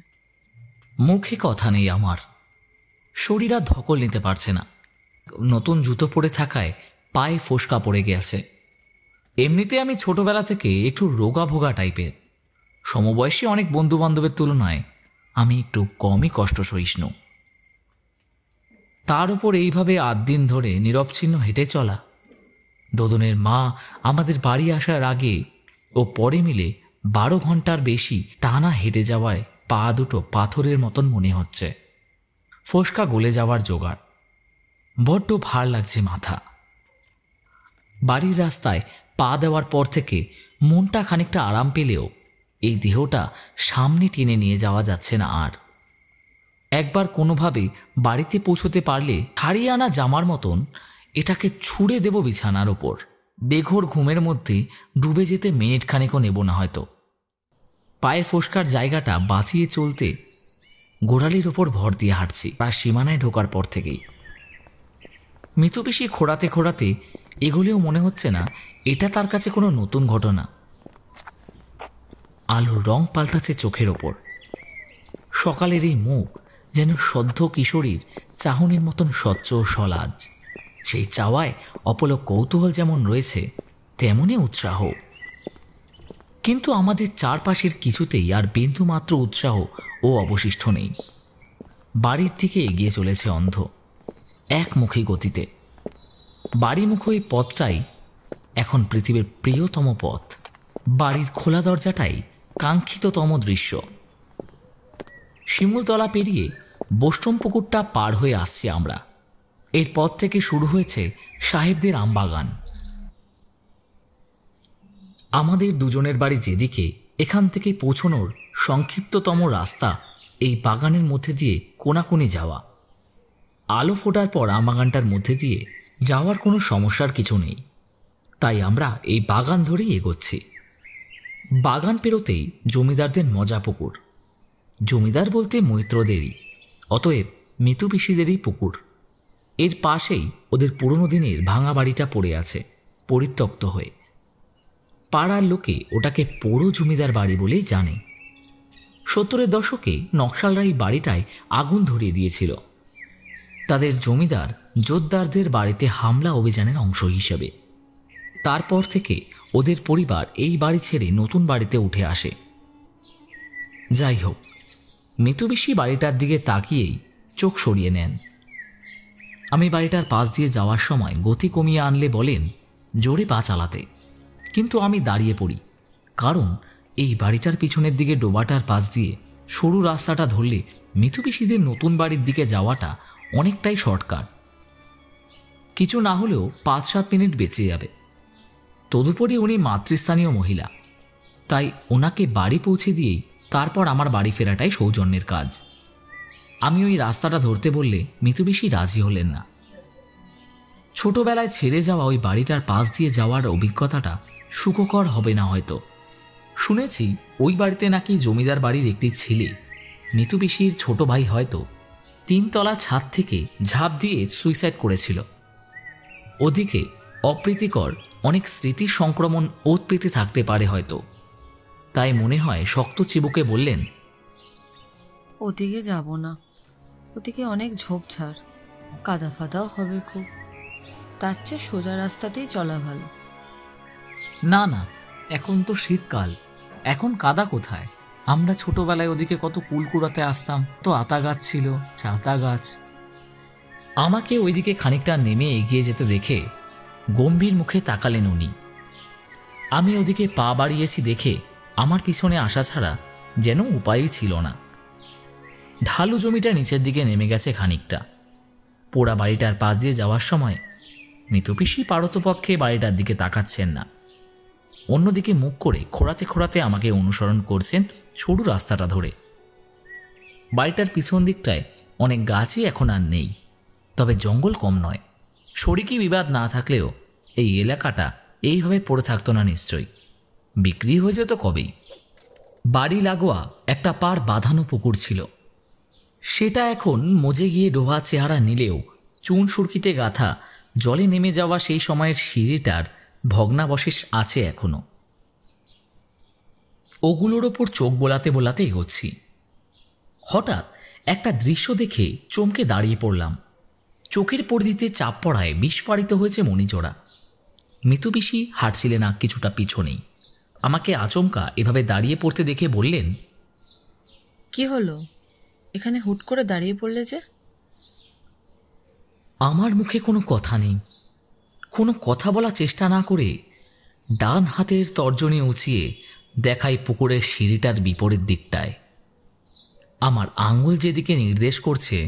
মুখে কথা নেই আমার, শরীর আর ধকল নিতে পারছে না। নতুন জুতো পরে থাকায় পায়ে ফোসকা পড়ে গেছে। এমনিতে আমি ছোটবেলা থেকে একটু রোগা ভোগা টাইপের। সমবয়সী অনেক বন্ধু বান্ধবের তুলনায় আমি একটু কমই কষ্ট সহিষ্ণু। তার উপর এইভাবে 8 দিন ধরে নিরবচ্ছিন্ন হেঁটে চলা। দোদনের মা আমাদের বাড়ি আসার আগে ও পরে মিলে 12 ঘন্টার বেশি টানা হেঁটে যাওয়ায় পা দুটো পাথরের মতন মনে হচ্ছে। ফোসকা গলে যাওয়ার জোগাড়। বড্ড ভার লাগছে মাথা। বাড়ির রাস্তায় পা দেওয়ার পর থেকে মনটা খানিকটা আরাম পেলেও এই দেহটা সামনে টেনে নিয়ে যাওয়া যাচ্ছে না আর। একবার কোনোভাবে বাড়িতে পৌঁছতে পারলে হারিয়ে আনা জামার মতন এটাকে ছুঁড়ে দেব বিছানার ওপর। বেঘোর ঘুমের মধ্যে ডুবে যেতে মিনিট খানেকও নেব না হয়তো। পায়ের ফোসকার জায়গাটা বাঁচিয়ে চলতে গোড়ালির ওপর ভর দিয়ে হাঁটছি প্রায় সীমানায় ঢোকার পর থেকেই। মিতু পিসি খোঁড়াতে খোঁড়াতে এগুলিও মনে হচ্ছে না এটা তার কাছে কোনো নতুন ঘটনা। আলোর রং পাল্টাচ্ছে চোখের ওপর। সকালের এই মুখ যেন সদ্য কিশোরীর চাহনির মতন স্বচ্ছ ও সলাজ। সেই চাওয়ায় অপলক কৌতূহল যেমন রয়েছে, তেমনই উৎসাহ। কিন্তু আমাদের চারপাশের কিছুতেই আর বিন্দুমাত্র উৎসাহ ও অবশিষ্ট নেই। বাড়ির দিকে এগিয়ে চলেছে অন্ধ, একমুখী গতিতে। বাড়িমুখী এই পথটাই এখন পৃথিবীর প্রিয়তম পথ। বাড়ির খোলা দরজাটাই কাঙ্ক্ষিততম দৃশ্য। শিমুলতলা পেরিয়ে বৈষ্ণব পুকুরটা পার হয়ে আসছি আমরা। এর পথ থেকে শুরু হয়েছে সাহেবদের আমবাগান। আমাদের দুজনের বাড়ি যেদিকে, এখান থেকে পৌঁছনোর সংক্ষিপ্ততম রাস্তা এই বাগানের মধ্যে দিয়ে কোনাকুনি যাওয়া। আলো ফোটার পর আমবাগানটার মধ্যে দিয়ে যাওয়ার কোনো সমস্যার কিছু নেই, তাই আমরা এই বাগান ধরেই এগোচ্ছি। বাগান পেরোতেই জমিদারদের মজা পুকুর। জমিদার বলতে মৈত্রদেরই। অতএব মিতু পিসিদেরই পুকুর। এর পাশেই ওদের পুরনো দিনের ভাঙা বাড়িটা পড়ে আছে পরিত্যক্ত হয়ে। পাড়ার লোকে ওটাকে পোড়ো জমিদার বাড়ি বলেই জানে। 70-এর দশকে নকশালরা এই বাড়িটায় আগুন ধরিয়ে দিয়েছিল তাদের জমিদার জোতদারদের বাড়িতে হামলা অভিযানের অংশ হিসেবে। তারপর থেকে ওদের পরিবার এই বাড়ি ছেড়ে নতুন বাড়িতে উঠে আসে। যাই হোক, মিতু পিসি বাড়িটার দিকে তাকিয়েই চোখ সরিয়ে নেন। আমি বাড়িটার পাশ দিয়ে যাওয়ার সময় গতি কমিয়ে আনলে বলেন জোরে পা চালাতে, কিন্তু আমি দাঁড়িয়ে পড়ি, কারণ এই বাড়িটার পিছনের দিকে ডোবাটার পাশ দিয়ে সরু রাস্তাটা ধরলে মিতু পিসিদের নতুন বাড়ির দিকে যাওয়াটা অনেকটাই শর্টকাট। কিছু না হলেও 5-7 মিনিট বেঁচে যাবে। তদুপরি উনি মাতৃস্থানীয় মহিলা, তাই ওনাকে বাড়ি পৌঁছে দিয়েই তারপর আমার বাড়ি ফেরাটাই সৌজন্যের কাজ। আমি ওই রাস্তাটা ধরতে বললে মিতু পিসি রাজি হলেন না। ছোটবেলায় ছেড়ে যাওয়া ওই বাড়িটার পাশ দিয়ে যাওয়ার অভিজ্ঞতাটা সুখকর হবে না হয়তো। শুনেছি ওই বাড়িতে নাকি জমিদার বাড়ির একটি ছেলে, মিতু পিসির ছোট ভাই, হয়তো 3 তলা ছাদ থেকে ঝাঁপ দিয়ে সুইসাইড করেছিল। ওদিকে অপ্রীতিকর অনেক স্মৃতির সংক্রমণ ওতপ্রীতি থাকতে পারে হয়তো। তাই মনে হয় শক্ত চিবুকে বললেন, ওদিকে যাব না, ওদিকে অনেক ঝোপঝাড়, কাদা ফাদাও হবে খুব, তার চেয়ে সোজা রাস্তাতেই চলা ভালো। না না, এখন তো শীতকাল, এখন কাদা কোথায়? আমরা ছোটবেলায় ওদিকে কত কুল কুড়াতে আসতাম, তো আতা গাছ ছিল, চাতা গাছ। আমাকে ওইদিকে খানিকটা নেমে এগিয়ে যেতে দেখে গম্ভীর মুখে তাকালেন উনি। আমি ওদিকে পা বাড়িয়েছি দেখে আমার পিছনে আসা ছাড়া যেন উপায়ই ছিল না। ঢালু জমিটা নিচের দিকে নেমে গেছে খানিকটা। পোড়া বাড়িটার পাশ দিয়ে যাওয়ার সময় মিতু পিসি পারতপক্ষে বাড়িটার দিকে তাকাচ্ছেন না, অন্যদিকে মুখ করে খোঁড়াতে খোঁড়াতে আমাকে অনুসরণ করছেন সরু রাস্তাটা ধরে। বাড়িটার পিছন দিকটায় অনেক গাছই এখন আর নেই, তবে জঙ্গল কম নয়। শরিকি বিবাদ না থাকলেও এই এলাকাটা এইভাবে পড়ে থাকতো না নিশ্চয়ই, বিক্রি হয়ে যেত কবেই। বাড়ি লাগোয়া একটা পাড় বাঁধানো পুকুর ছিল, সেটা এখন মজে গিয়ে ডোবা চেহারা নিলেও চুন সুরকিতে গাঁথা জলে নেমে যাওয়া সেই সময়ের সিঁড়িটার ভগ্নাবশেষ আছে এখনো। ওগুলোর ওপর চোখ বোলাতে বোলাতে এগোচ্ছি। হঠাৎ একটা দৃশ্য দেখে চমকে দাঁড়িয়ে পড়লাম। চোখের পরিধিতে চাপ পড়ায় বিস্ফারিত হয়েছে মণিজোড়া। মিতু পিসি হাঁটছিলেন না কিছুটা পিছনেই। আমাকে আচমকা এভাবে দাঁড়িয়ে পড়তে দেখে বললেন, কি হলো, এখানে হুট করে দাঁড়িয়ে পড়লে যে? আমার মুখে কোনো কথা নেই। কোনো কথা বলার চেষ্টা না করে ডান হাতের তর্জনী উঁচিয়ে দেখাই পুকুরের সিঁড়িটার বিপরীত দিকটায়। আমার আঙুল যেদিকে নির্দেশ করছে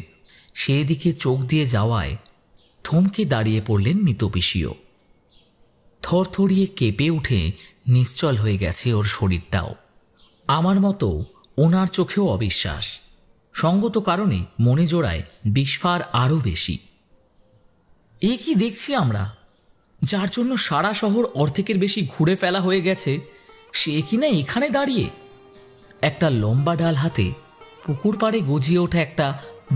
সেই দিকে চোখ দিয়ে যাওয়ায় থমকে দাঁড়িয়ে পড়লেন মিতু পিসিও। থরথরিয়ে কেঁপে উঠে নিশ্চল হয়ে গেছে ওর শরীরটাও। আমার মতো ওনার চোখেও অবিশ্বাস, সঙ্গত কারণে মনে জোড়ায় বিস্ফার আরও বেশি। এ কি দেখছি আমরা? যার জন্য সারা শহর অর্ধেকের বেশি ঘুরে ফেলা হয়ে গেছে, সে কিনা এখানে দাঁড়িয়ে একটা লম্বা ডাল হাতে পুকুর পাড়ে গজিয়ে ওঠা একটা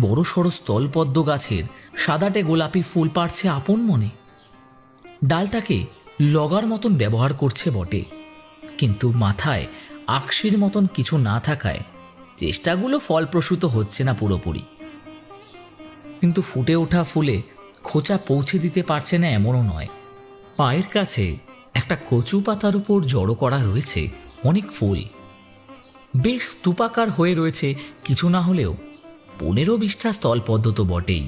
বড় সড়ো স্থলপদ্ম গাছের সাদাটে গোলাপি ফুল পাড়ছে আপন মনে। ডালটাকে লগার মতন ব্যবহার করছে বটে, কিন্তু মাথায় আকশির মতন কিছু না থাকায় চেষ্টাগুলো ফলপ্রসূত হচ্ছে না পুরোপুরি। কিন্তু ফুটে ওঠা ফুলে খোঁচা পৌঁছে দিতে পারছে না এমনও নয়। পায়ের কাছে একটা কচু পাতার উপর জড়ো করা রয়েছে অনেক ফুল, বেশ স্তূপাকার হয়ে রয়েছে কিছু না হলেও 15-20টা স্থলপদ্ম তো বটেই।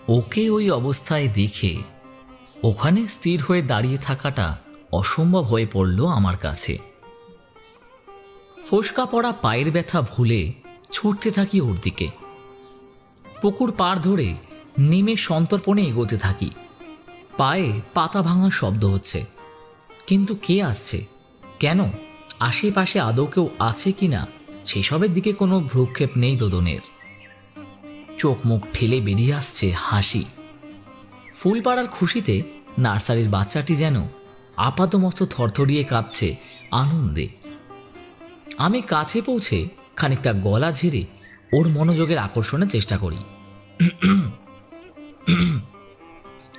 ওকে ওই অবস্থায় দেখে ওখানে স্থির হয়ে দাঁড়িয়ে থাকাটা অসম্ভব হয়ে পড়ল আমার কাছে। ফোসকা পড়া পায়ের ব্যথা ভুলে ছুটতে থাকি ওর দিকে। পুকুর পাড় ধরে নেমে সন্তর্পণে এগোতে থাকি। পায়ে পাতা ভাঙার শব্দ হচ্ছে, কিন্তু কে আসছে, কেন, আশেপাশে আদৌ কেউ আছে কিনা সেসবের দিকে কোনো ভ্রুক্ষেপ নেই দোদনের। চোখ মুখ ঠেলে বেরিয়ে আসছে হাসি। ফুলপাড়ার খুশিতে নার্সারির বাচ্চাটি যেন আপাতমস্ত থরথরিয়ে কাঁপছে আনন্দে। আমি কাছে পৌঁছে খানিকটা গলা ঝেড়ে ওর মনোযোগের আকর্ষণের চেষ্টা করি,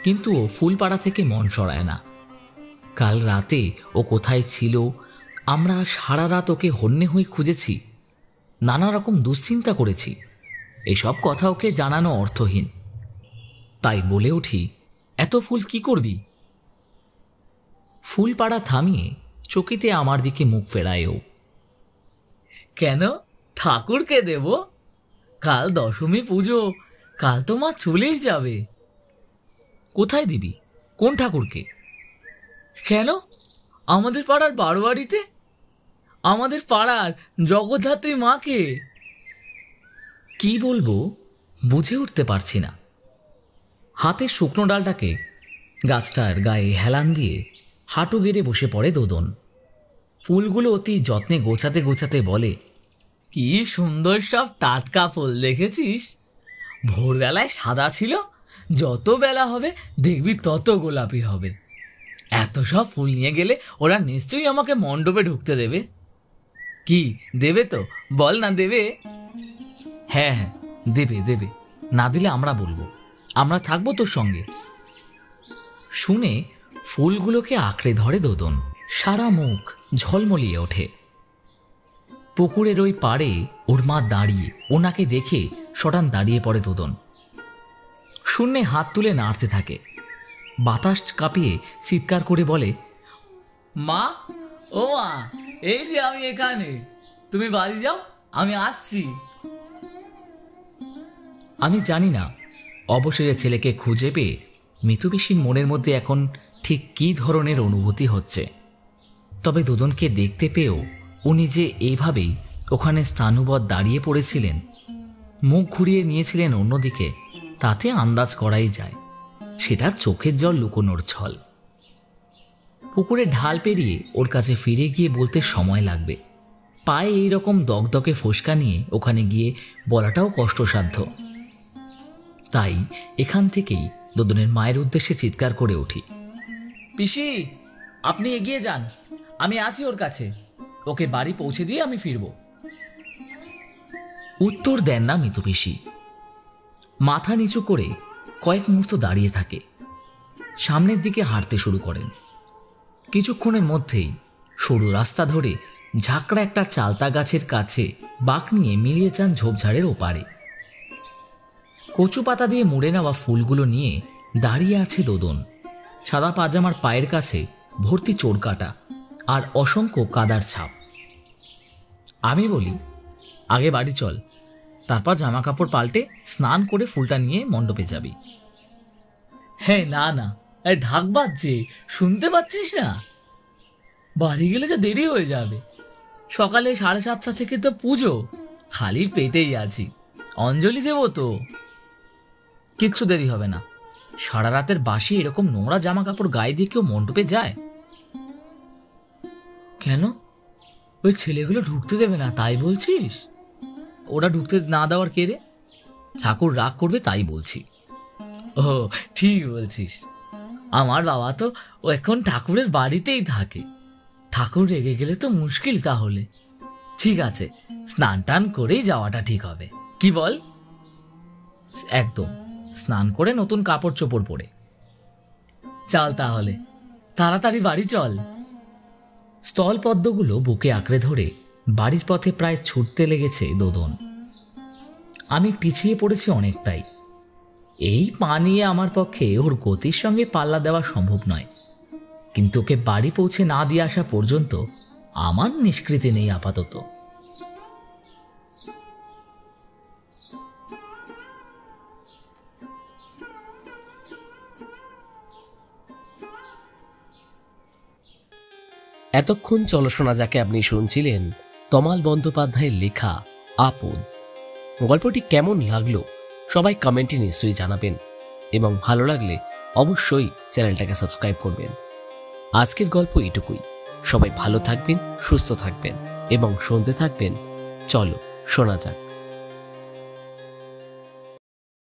কিন্তু ও ফুলপাড়া থেকে মন সরায় না। কাল রাতে ও কোথায় ছিল, আমরা সারা রাত ওকে হন্যে হয়ে খুঁজেছি, নানা রকম দুশ্চিন্তা করেছি। এসব কথা ওকে জানানো অর্থহীন। তাই বলে উঠি, এত ফুল কি করবি? ফুলপাড়া থামিয়ে চকিতে আমার দিকে মুখ ফেরায় ও। কেন, ঠাকুরকে দেব? কাল দশমী পুজো, কাল তো মা চলেই যাবে। কোথায় দিবি? কোন ঠাকুরকে? কেন, আমাদের পাড়ার বারোয়ারিতে, আমাদের পাড়ার জগদ্ধাত্রী মাকে। কি বলবো বুঝে উঠতে পারছি না। হাতের শুকনো ডালটাকে গাছটার গায়ে হেলান দিয়ে হাঁটু গেড়ে বসে পড়ে দোদন। ফুলগুলো অতি যত্নে গোছাতে গোছাতে বলে, কি সুন্দর সব টাটকা ফুল দেখেছিস? ভোরবেলায় সাদা ছিল, যত বেলা হবে দেখবি তত গোলাপি হবে। এত সব ফুল নিয়ে গেলে ওরা নিশ্চয়ই আমাকে মণ্ডপে ঢুকতে দেবে। কি দেবে তো? বল না, দেবে? হ্যাঁ হ্যাঁ, দেবে দেবে, না দিলে আমরা বলবো, আমরা থাকবো তোর সঙ্গে। শুনে ফুলগুলোকে আঁকড়ে ধরে দোদন, সারা মুখ ঝলমলিয়ে ওঠে। পুকুরের ওই পাড়ে ওর মা দাঁড়িয়ে, ওনাকে দেখে সটান দাঁড়িয়ে পড়ে দোদন। শূন্যে হাত তুলে নাড়তে থাকে, বাতাস কাঁপিয়ে চিৎকার করে বলে, মা, ও মা, এই যে আমি এখানে, তুমি বাড়ি যাও, আমি আসছি। আমি জানি না অবশেষে ছেলেকে খুঁজে পেয়ে মিতু পিসির মনের মধ্যে এখন ঠিক কী ধরনের অনুভূতি হচ্ছে। তবে দোদনকে দেখতে পেয়েও উনি যে এইভাবেই ওখানে স্থানুবৎ দাঁড়িয়ে পড়েছিলেন, মুখ ঘুরিয়ে নিয়েছিলেন অন্যদিকে, তাতে আন্দাজ করাই যায় সেটা চোখের জল লুকোনোর ছল। পুকুরে ঢাল পেরিয়ে ওর কাছে ফিরে গিয়ে বলতে সময় লাগবে। পায়ে এইরকম দগদগে ফোসকা নিয়ে ওখানে গিয়ে বলাটাও কষ্টসাধ্য। তাই এখান থেকেই দোদনের মায়ের উদ্দেশ্যে চিৎকার করে উঠি, পিসি, আপনি এগিয়ে যান, আমি আছি ওর কাছে, ওকে বাড়ি পৌঁছে দিয়ে আমি ফিরব। উত্তর দেন না মিতু পিসি। মাথা নিচু করে কয়েক মুহূর্ত দাঁড়িয়ে থাকে, সামনের দিকে হাঁটতে শুরু করেন। কিছুক্ষণের মধ্যেই সরু রাস্তা ধরে ঝাঁকড়া একটা চালতা গাছের কাছে বাঁক নিয়ে মিলিয়ে যান ঝোপঝাড়ের ওপারে। কচু পাতা দিয়ে মুড়ে নেওয়া ফুলগুলো নিয়ে দাঁড়িয়ে আছে দোদন। সাদা পাজামার পায়ের কাছে ভর্তি চোরকাটা আর অসংখ্য কাদার ছাপ। আমি বলি, আগে বাড়ি চল, তারপর জামা কাপড় পাল্টে স্নান করে ফুলটা নিয়ে মণ্ডপে যাবি। হ্যাঁ, না না, ঢাক বাজছে, শুনতে পাচ্ছিস না? বাড়ি গেলে তো দেরি হয়ে যাবে। সকালে 7:30 থেকে তো পুজো, খালি পেটেই আছি, অঞ্জলি দেব তো। কিচ্ছু দেরি হবে না, সারা রাতের বাসি এরকম নোংরা জামা কাপড় গায়ে দিয়ে কেউ মণ্ডপে যায়? কেন, ওই ছেলেগুলো ঢুকতে দেবে না তাই বলছিস? ওরা ঢুকতে না দেওয়ার কে রে? ঠাকুর রাগ করবে তাই বলছি। ও, ঠিক বলছিস। আমার বাবা তো ও এখন ঠাকুরের বাড়িতেই থাকে, ঠাকুর রেগে গেলে তো মুশকিল। তাহলে ঠিক আছে, স্নান টান করেই যাওয়াটা ঠিক হবে, কি বল? একদম, স্নান করে নতুন কাপড় চোপড় পরে চল, তাহলে তাড়াতাড়ি বাড়ি চল। স্থলপদ্মগুলো বুকে আঁকড়ে ধরে বাড়ির পথে প্রায় ছুটতে লেগেছে দোদন। আমি পিছিয়ে পড়েছি অনেকটাই। এই পা নিয়ে আমার পক্ষে ওর গতির সঙ্গে পাল্লা দেওয়া সম্ভব নয়, কিন্তু ওকে বাড়ি পৌঁছে না দিয়ে আসা পর্যন্ত আমার নিষ্কৃতি নেই আপাতত। এতক্ষণ চলো শোনা যাকে আপনি শুনছিলেন তমাল বন্দ্যোপাধ্যায়ের লেখা আপদ। গল্পটি কেমন লাগলো সবাই কমেন্টে নিশ্চয়ই জানাবেন, এবং ভালো লাগলে অবশ্যই চ্যানেলটাকে সাবস্ক্রাইব করবেন। আজকের গল্প এটুকুই। সবাই ভালো থাকবেন, সুস্থ থাকবেন এবং শুনতে থাকবেন চলো শোনা যাক।